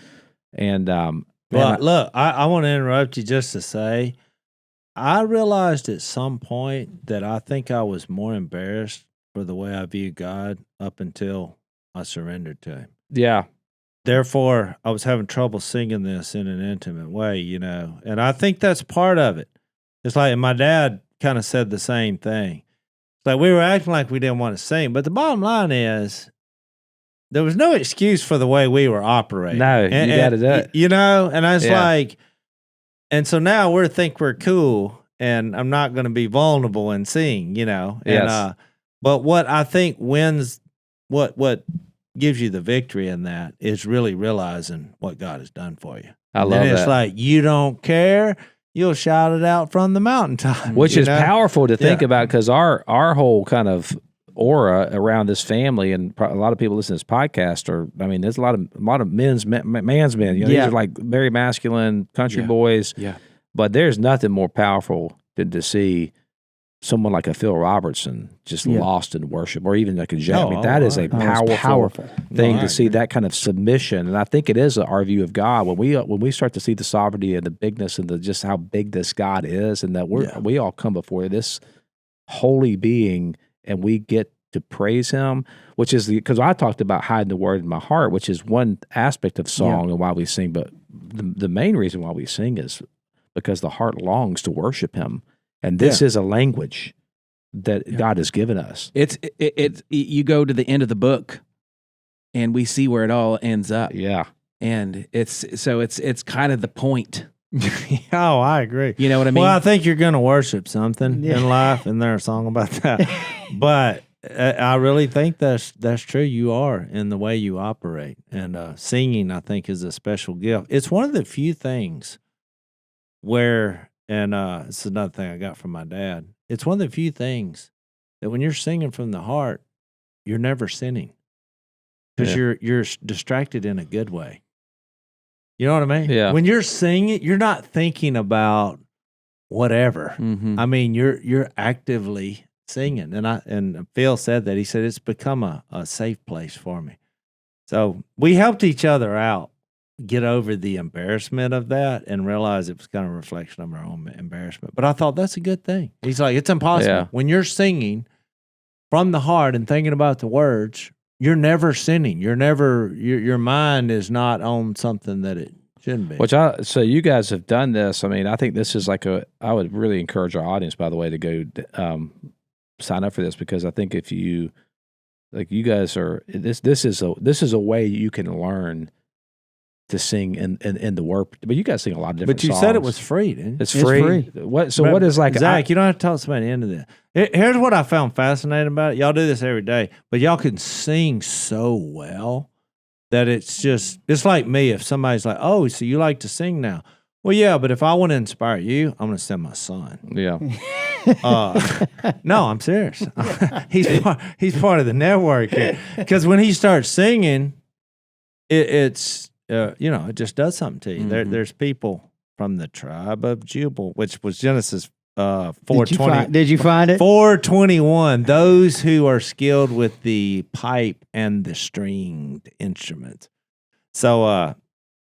look, I want to interrupt you just to say, I realized at some point that I think I was more embarrassed for the way I viewed God up until I surrendered to Him. Yeah. Therefore, I was having trouble singing this in an intimate way, and I think that's part of it. It's like, and my dad kind of said the same thing. It's like we were acting like we didn't want to sing, but the bottom line is there was no excuse for the way we were operating. No, you got to do it. And I was like, and so now we think we're cool, and I'm not going to be vulnerable and sing, and Yes. but what I think wins, what gives you the victory in that is really realizing what God has done for you. I love that. It's like, you don't care, you'll shout it out from the mountaintop. Which is powerful to think about, because our whole kind of aura around this family, and a lot of people listen to this podcast there's a lot of man's men. These are like very masculine country boys. Yeah. But there's nothing more powerful than to see someone like a Phil Robertson just lost in worship, or even like a Jase. That is a powerful thing to see, that kind of submission. And I think it is our view of God when we start to see the sovereignty and the bigness and just how big this God is, and that we all come before this holy being, and we get to praise Him, which is because I talked about hiding the word in my heart, which is one aspect of song and why we sing. But the main reason why we sing is because the heart longs to worship Him. And this is a language that God has given us. It's you go to the end of the book, and we see where it all ends up. Yeah, and it's kind of the point. Oh, I agree. You know what I mean? Well, I think you're going to worship something in life, and there's a song about that. But I really think that's true. You are in the way you operate, and singing, I think, is a special gift. It's one of the few things where. And this is another thing I got from my dad. It's one of the few things that when you're singing from the heart, you're never sinning, because you're distracted in a good way. You know what I mean? Yeah. When you're singing, you're not thinking about whatever. Mm-hmm. I mean, you're actively singing. And Phil said that. He said it's become a safe place for me. So we helped each other out get over the embarrassment of that and realize it was kind of a reflection of our own embarrassment. But I thought that's a good thing. He's like, it's impossible. Yeah. When you're singing from the heart and thinking about the words, you're never sinning. Your mind is not on something that it Shouldn't be. So you guys have done this. I mean, I think this is I would really encourage our audience, by the way, to go sign up for this, because I think if you you guys are this is a way you can learn to sing in the work. But you guys sing a lot of different. But you songs. said it was free, didn't you? It's free. What? So what is Zach? You don't have to talk somebody into this. Here's what I found fascinating about it. Y'all do this every day, but y'all can sing so well that it's like me. If somebody's like, "Oh, so you like to sing now?" Well, yeah, but if I want to inspire you, I'm going to send my son. Yeah. No, I'm serious. He's part of the network here. Because when he starts singing, it just does something to you. There's people from the tribe of Jubal, which was Genesis 4:20. Did you find it? 4:21. Those who are skilled with the pipe and the stringed instruments. So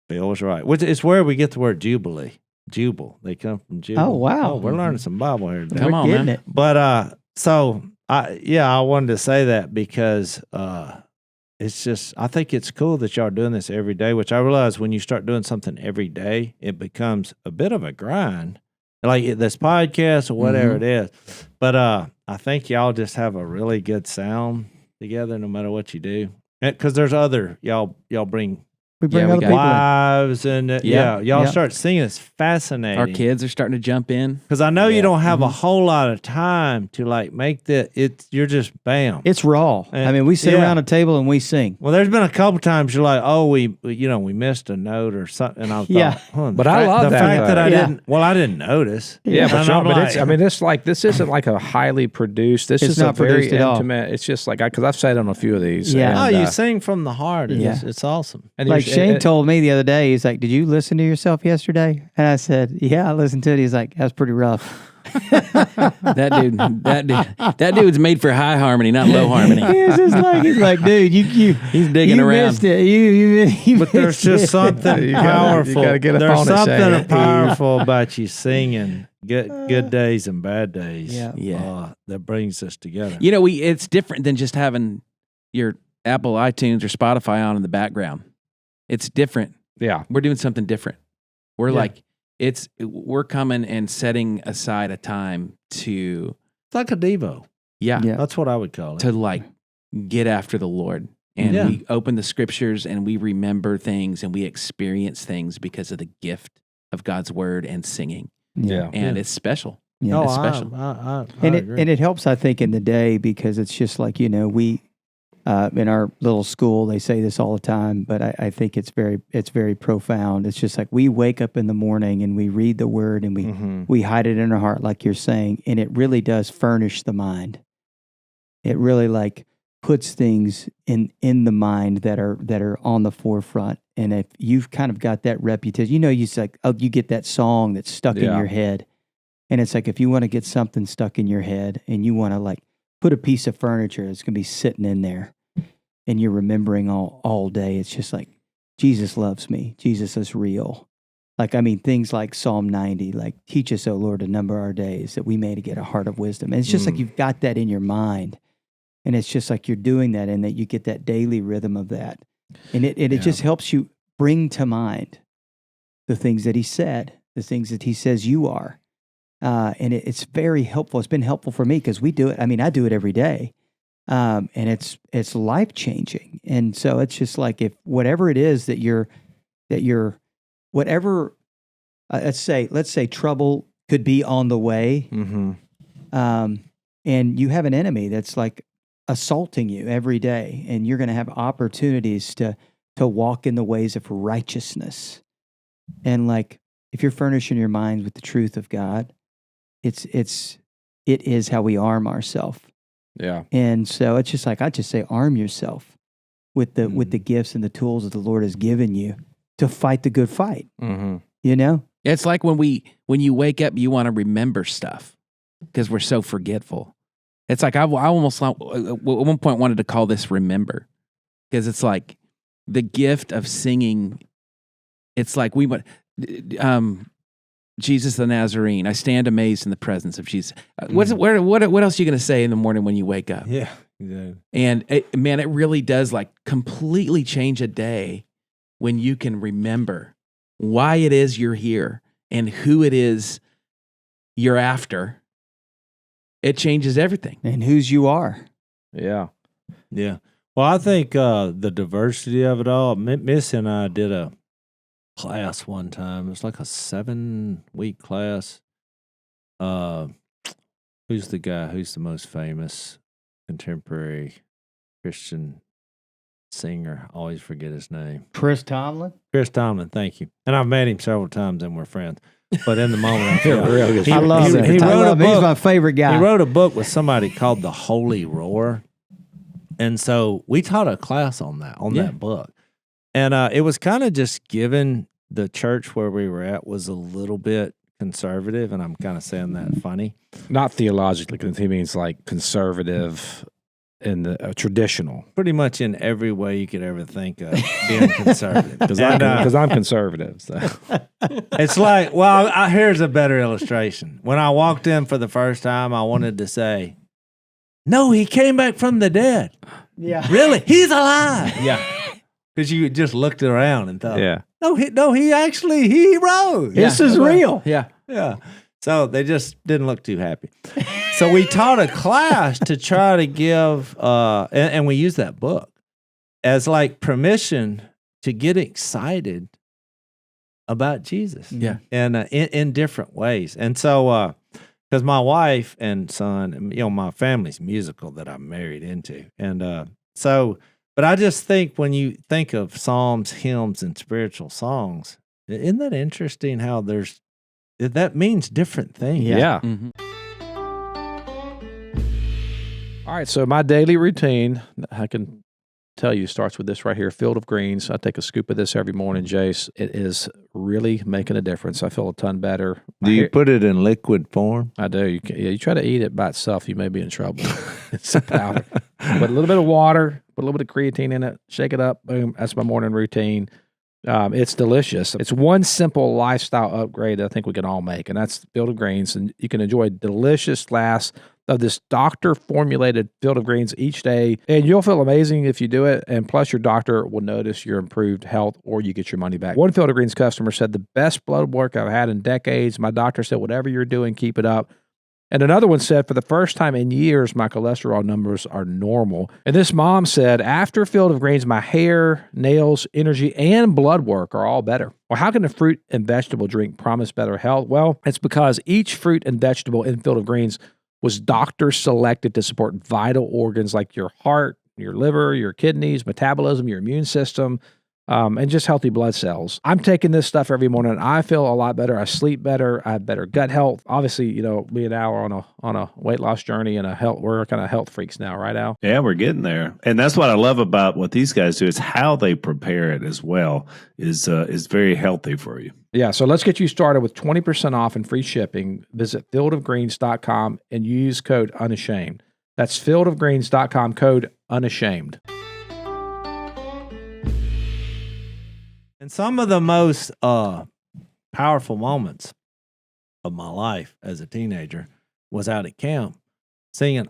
Bill was right. It's where we get the word jubilee. Jubal. They come from Jubal. Oh, wow. We're learning some Bible here today. Come on, Getting man. it. But I wanted to say that because it's just, I think it's cool that y'all are doing this every day, which I realize when you start doing something every day, it becomes a bit of a grind, like this podcast or whatever it is. But I think y'all just have a really good sound together no matter what you do. Because there's other, y'all bring We bring we other got people in. wives and y'all Yeah. start singing. It's fascinating. Our kids are starting to jump in. Because I know you don't have a whole lot of time to like make you're just bam. It's raw. I mean, we sit around a table and we sing. Well, there's been a couple times you're like, oh, we missed a note or something. And I thought, Yeah. But I love the that, fact that I Yeah. didn't notice. Yeah, And I'm like, this isn't like a highly produced. This It's is a not very produced at all. intimate. It's just like because I've sat on a few of these. Yeah. and, oh, you sing from the heart. Yeah. It's awesome. and Like you're- Shane told me the other day, he's like, "Did you listen to yourself yesterday?" And I said, "Yeah, I listened to it." He's like, "That's pretty rough." That dude's made for high harmony, not low harmony. He's like, dude, you He's digging you around. missed it. You But there's missed just it. something You gotta powerful. get up There's on it, something Shane. powerful about you singing good days and bad days. Yeah. Yeah. That brings us together. You know, it's different than just having your Apple iTunes or Spotify on in the background. It's different. yeah. We're doing something different. We're Yeah. like, we're coming and setting aside a time to, It's like a Devo. yeah, Yeah. That's what I would call it. to like get after the Lord. And Yeah. we open the scriptures and we remember things and we experience things because of the gift of God's word and singing. Yeah. And it's special. Yeah. Oh, It's I- special. I and agree. it helps, I think, in the day because it's just like we in our little school they say this all the time, but I think it's very profound. It's just like we wake up in the morning and we read the word and we hide it in our heart, like you're saying, and it really does furnish the mind. It really like puts things in the mind that are on the forefront. And if you've kind of got that reputation, you like, oh, you get that song that's stuck in Yeah. your head. And it's like, if you want to get something stuck in your head and you want to like put a piece of furniture that's going to be sitting in there and you're remembering all day, it's just like, Jesus loves me. Jesus is real. Like, I mean, things like Psalm 90, like, teach us, O Lord, to number our days that we may to get a heart of wisdom. And it's just like you've got that in your mind. And it's just like you're doing that and that you get that daily rhythm of that. And it just helps you bring to mind the things that he said, the things that he says you are. And it's very helpful. It's been helpful for me because we do it. I mean, I do it every day. And it's life-changing. And so it's just like if whatever it is that you're whatever, let's say trouble could be on the way. And you have an enemy that's like assaulting you every day, and you're going to have opportunities to walk in the ways of righteousness. And like, if you're furnishing your mind with the truth of God, it is how we arm ourselves. Yeah. And so it's just like, I just say, arm yourself with the gifts and the tools that the Lord has given you to fight the good fight. Mm-hmm. You know? It's like when you wake up, you want to remember stuff because we're so forgetful. It's like I almost at one point wanted to call this remember because it's like the gift of singing. It's like we went, Jesus the Nazarene. I stand amazed in the presence of Jesus. What else are you going to say in the morning when you wake up? Yeah, exactly. And it really does like completely change a day when you can remember why it is you're here and who it is you're after, it changes everything. And whose you are. Yeah. Yeah. Well, I think the diversity of it all. Miss and I did a class one time. It was like a 7-week class. Who's the guy? Who's the most famous contemporary Christian singer? I always forget his name. Chris Tomlin. Chris Tomlin. Thank you. And I've met him several times, and we're friends. But in the moment, I feel Real good. I love him. He I wrote a love him. He's book. my favorite guy. He wrote a book with somebody called The Holy Roar. And so we taught a class on that book. And it was kind of just given the church where we were at was a little bit conservative. And I'm kind of saying that funny. Not theologically, because he means like conservative in the traditional. Pretty much in every way you could ever think of being conservative. Because I'm conservative. So. It's like, well, here's a better illustration. When I walked in for the first time, I wanted to say, no, he came back from the dead. Yeah. Really? He's alive. Yeah. Because you just looked around and thought, Yeah. no, he actually, he rose. This is real. Yeah. Yeah. So they just didn't look too happy. So we taught a class to try to give, and we used that book as like permission to get excited about Jesus. Yeah. And in different ways. And so, because my wife and son, my family's musical that I'm married into. And but I just think when you think of psalms, hymns, and spiritual songs, isn't that interesting how that means different things? Yeah. Mm-hmm. All right. So my daily routine, I can tell you, starts with this right here, Field of Greens. I take a scoop of this every morning, Jase. It is really making a difference. I feel a ton better. Do you put it in liquid form? I do. You try to eat it by itself, you may be in trouble. It's a powder. Put a little bit of water, put a little bit of creatine in it, shake it up, boom. That's my morning routine. It's delicious. It's one simple lifestyle upgrade that I think we can all make, and that's Field of Greens. And you can enjoy a delicious glass of this doctor-formulated Field of Greens each day, and you'll feel amazing if you do it, and plus your doctor will notice your improved health or you get your money back. One Field of Greens customer said, the best blood work I've had in decades. My doctor said, whatever you're doing, keep it up. And another one said, for the first time in years, my cholesterol numbers are normal. And this mom said, after Field of Greens, my hair, nails, energy, and blood work are all better. Well, how can a fruit and vegetable drink promise better health? Well, it's because each fruit and vegetable in Field of Greens was doctor selected to support vital organs like your heart, your liver, your kidneys, metabolism, your immune system, and just healthy blood cells. I'm taking this stuff every morning. I feel a lot better. I sleep better. I have better gut health. Obviously, me and Al are on a weight loss journey and we're kind of health freaks now, right, Al? Yeah, we're getting there. And that's what I love about what these guys do is how they prepare it as well is very healthy for you. Yeah, so let's get you started with 20% off and free shipping. Visit fieldofgreens.com and use code Unashamed. That's fieldofgreens.com, code Unashamed. And some of the most powerful moments of my life as a teenager was out at camp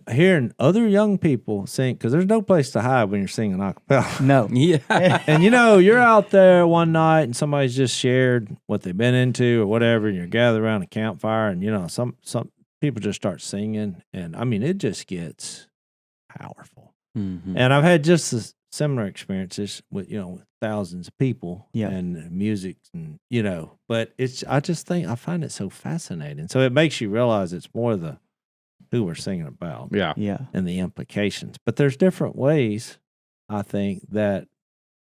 hearing other young people sing, because there's no place to hide when you're singing a cappella. No. Yeah. And you're out there one night and somebody's just shared what they've been into or whatever, and you're gathered around a campfire, and some people just start singing, and I mean it just gets powerful. Mm-hmm. And I've had just similar experiences with thousands of people Yeah. and music, and but I find it so fascinating. So it makes you realize it's more who we're singing about. Yeah. Yeah. And the implications. But there's different ways, I think, that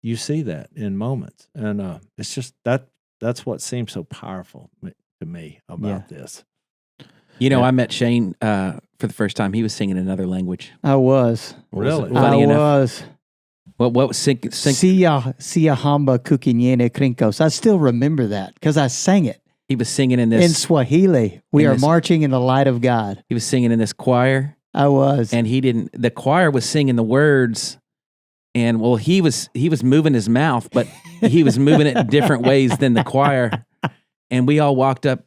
you see that in moments. And it's just that's what seems so powerful to me about this. I met Shane for the first time. He was singing another language. I was. Really? Funny enough. Was. What was sing? Sia hamba kukinyene krinkos. I still remember that because I sang it He was singing in in this. Swahili. We in are this- marching in the light of God. He was singing in this choir, I was. and the choir was singing the words, and he was moving his mouth, but he was moving it in different ways than the choir. And we all walked up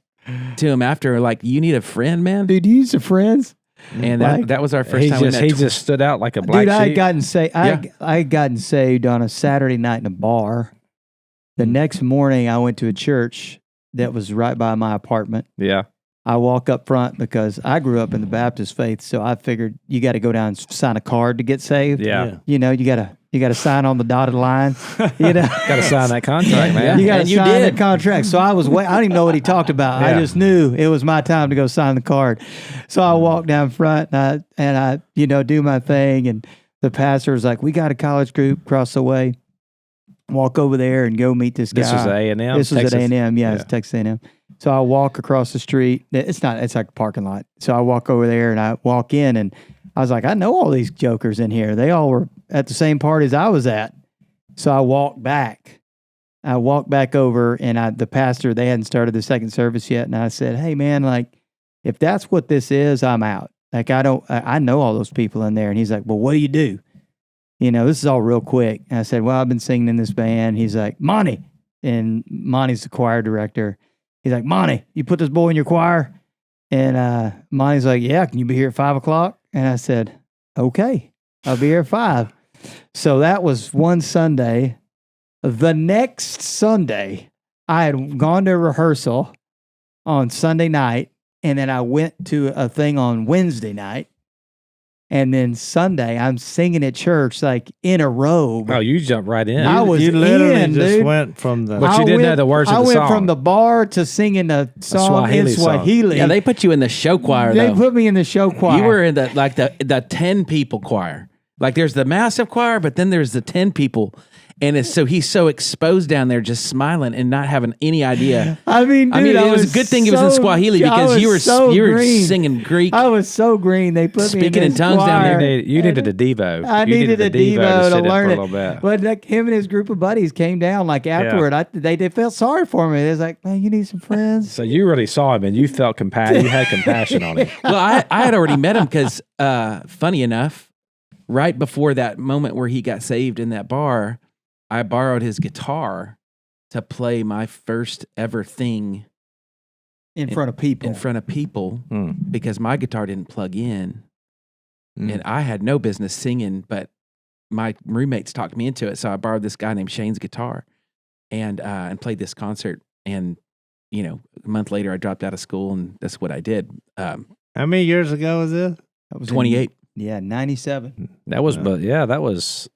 to him after, like, "You need a friend, man." Dude, you some friends? And Like- that was our first He time we just, met. he just stood out like a black Dude, I sheep. had gotten saved. Yeah. I had gotten saved on a Saturday night in a bar. The next morning, I went to a church that was right by my apartment. Yeah. I walk up front because I grew up in the Baptist faith, so I figured you got to go down and sign a card to get saved. Yeah. You know, you got to sign on the dotted line. You know, Got to sign that contract, man. you got to And you sign did. the contract. So I was I don't even know what he talked about. I Yeah. just knew it was my time to go sign the card. So I walked down front and I do my thing, and the pastor was like, "We got a college group across the way. Walk over there and go meet this guy." This was at A&M? This was Texas? at A&M. Yeah, Yeah. it's Texas A&M. So I walk across the street. It's like a parking lot. So I walk over there and I walk in, and I was like, I know all these jokers in here. They all were at the same party as I was at. So I walked back. Over, and the pastor, they hadn't started the second service yet. And I said, "Hey man, like, if that's what this is, I'm out. Like, I know all those people in there." And he's like, "Well, what do you do?" You know, this is all real quick. And I said, "Well, I've been singing in this band." He's like, "Monty," and Monty's the choir director. He's like, "Monty, you put this boy in your choir?" And Monty's like, "Yeah, can you be here at 5:00?" And I said, "Okay, I'll be here at 5." So that was one Sunday. The next Sunday, I had gone to rehearsal on Sunday night, and then I went to a thing on Wednesday night. And then Sunday, I'm singing at church like in a robe. Oh, you jumped right in. I was you literally in, just dude. went from the. But you didn't know the words of I the went song. from the bar to singing the song in Swahili song. Swahili. Yeah, they put you in the show choir, They though. put me in the show choir. You were in the 10 people choir. Like there's the massive choir, but then there's the 10 people. And he's so exposed down there just smiling and not having any idea. I mean, dude, it was a good thing it was in Swahili because you were green. singing Greek. I was so green. They put me Speaking in in this tongues down choir. there. You needed a Devo. I You needed a the Devo to sit in learn for it. a little bit. But like him and his group of buddies came down like afterward. They felt sorry for me. They was like, "Man, you need some friends." So you really saw him and you felt compassion. You had compassion on him. Well, I had already met him because, funny enough, right before that moment where he got saved in that bar, I borrowed his guitar to play my first ever thing in front of people. in front of people Hmm. because my guitar didn't plug in. And I had no business singing, but my roommates talked me into it. So I borrowed this guy named Shane's guitar and played this concert. And, a month later, I dropped out of school and that's what I did. How many years ago was this? That was 28. 97. That was, that was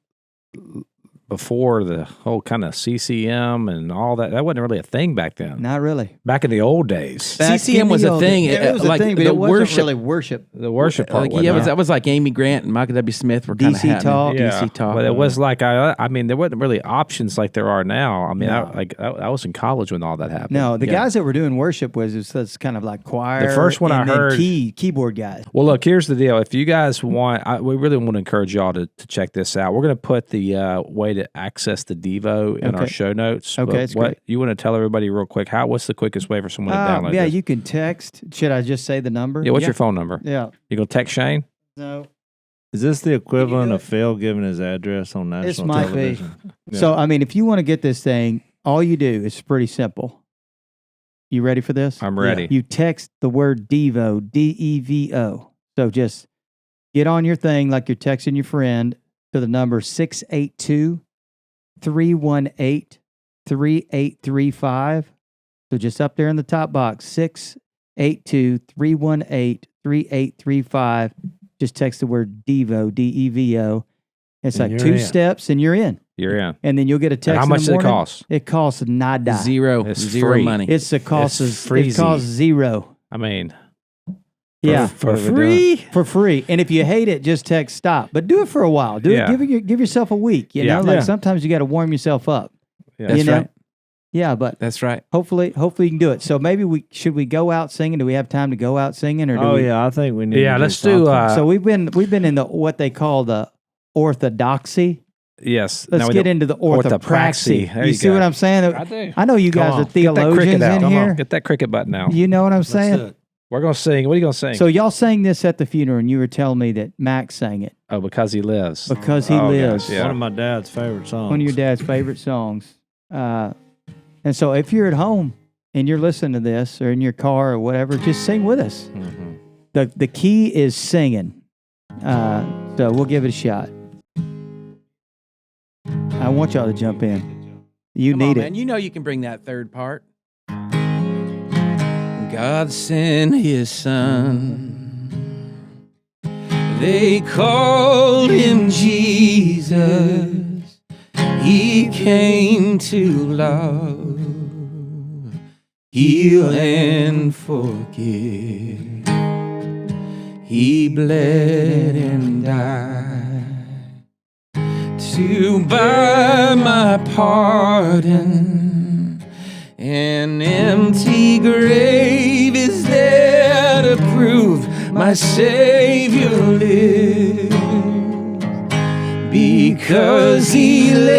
before the whole kind of CCM and all that. That wasn't really a thing back then. Not really. Back in the old days. Back CCM in was the a old thing. days. It was Like a thing, but the it wasn't worship- really worship. The worship part. Like, wasn't it? that was like Amy Grant and Michael W. Smith were kind of DC Talk. DC Talk. But it was like I mean, there wasn't really options like there are now. I mean, No. I was in college when all that happened. No, the Yeah. guys that were doing worship was that's kind of like choir. The first one I and then heard- keyboard guys. Well, look, here's the deal. If you guys want, we really want to encourage y'all to check this out. We're going to put the way to access the Devo in our Okay. show notes. Okay, But it's what great. you want to tell everybody real quick? What's the quickest way for someone to download Yeah, this? you can text. Should I just say the number? Yeah, what's your phone number? Yeah. You gonna text Shane? No. Is this the equivalent do of Phil giving his address on national might be. television? Yeah. So, I mean, if you want to get this thing, all you do is pretty simple. You ready for this? I'm ready. You text the word Devo, Devo. So just get on your thing like you're texting your friend to the number 682-318-3835. So just up there in the top box, 682-318-3835. Just text the word Devo, Devo. It's And like you're 2 in. steps and you're in. You're in. And then you'll get a And text. how in much the does it morning. cost? It costs nada. Zero It's free. money. It's the cost It's is freezy. it costs zero. I mean, Yeah. for What are we free. For free. And if you hate it, just text stop. But do it for a while. Do Yeah. it. Give yourself a week. You Yeah. know, like Yeah. sometimes you got to warm yourself up. Yeah. That's you know? right. Yeah, but That's right. hopefully you can do it. So maybe should we go out singing? Do we have time to go out singing, or do Oh we? yeah, I think we need. Yeah, to let's do. something. So we've been in the what they call the orthodoxy. Yes. Let's Now we get do- into the orthopraxy. orthopraxy. There You you see go. what I'm saying? I do. I know you Come guys on. are Get that cricket theologians out. in Come here. on. Get that cricket button out. You know what I'm Let's saying? do it. We're gonna sing. What are you gonna sing? So y'all sang this at the funeral, and you were telling me that Max sang it oh, because he lives. because he Oh, lives. gosh, yeah. One of my dad's favorite songs. One of your dad's favorite songs. And so if you're at home and you're listening to this, or in your car or whatever, just sing with us. Mhm. The key is singing. So we'll give it a shot. I want y'all to jump in. You Come need on, it. man. You know you can bring that third part. God sent his son. They called him Jesus. He came to love, heal, and forgive. He bled and died to buy my pardon. An empty grave is there to prove my Savior lives. Because he lives,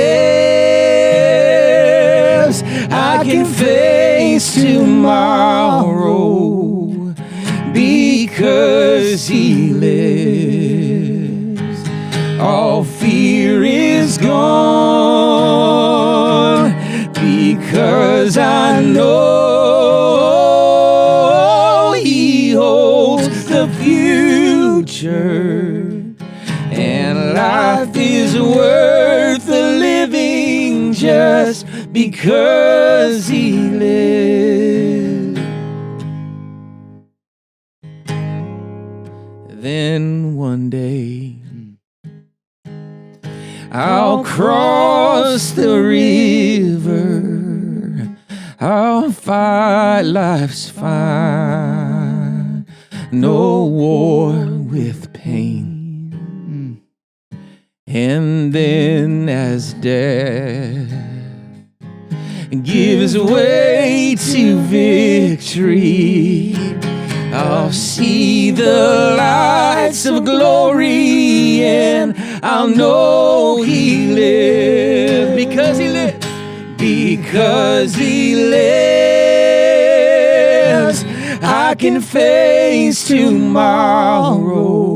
I can face tomorrow. Because he lives, all fear is gone. Because I know he holds the future, and life is worth the living just because he lives. Then one day I'll cross the river, I'll fight life's fight, no war with pain. And then as death gives way to victory, I'll see the lights of glory, and I'll know he lives. Because he lives. Because he lives, I can face tomorrow.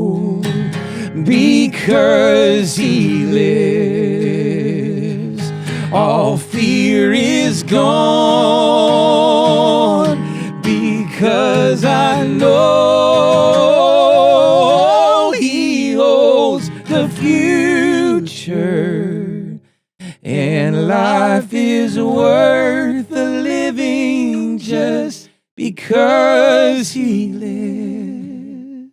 Because he lives, all fear is gone. Because I know he holds the future, and life is worth the living just because he lives.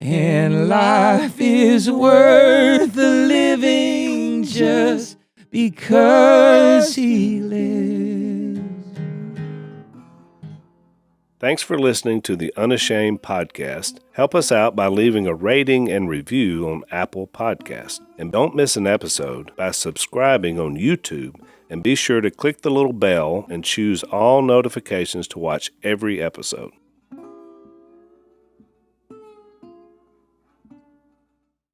And life is worth the living just because he lives. Thanks for listening to the Unashamed podcast. Help us out by leaving a rating and review on Apple Podcasts. And don't miss an episode by subscribing on YouTube. And be sure to click the little bell and choose all notifications to watch every episode.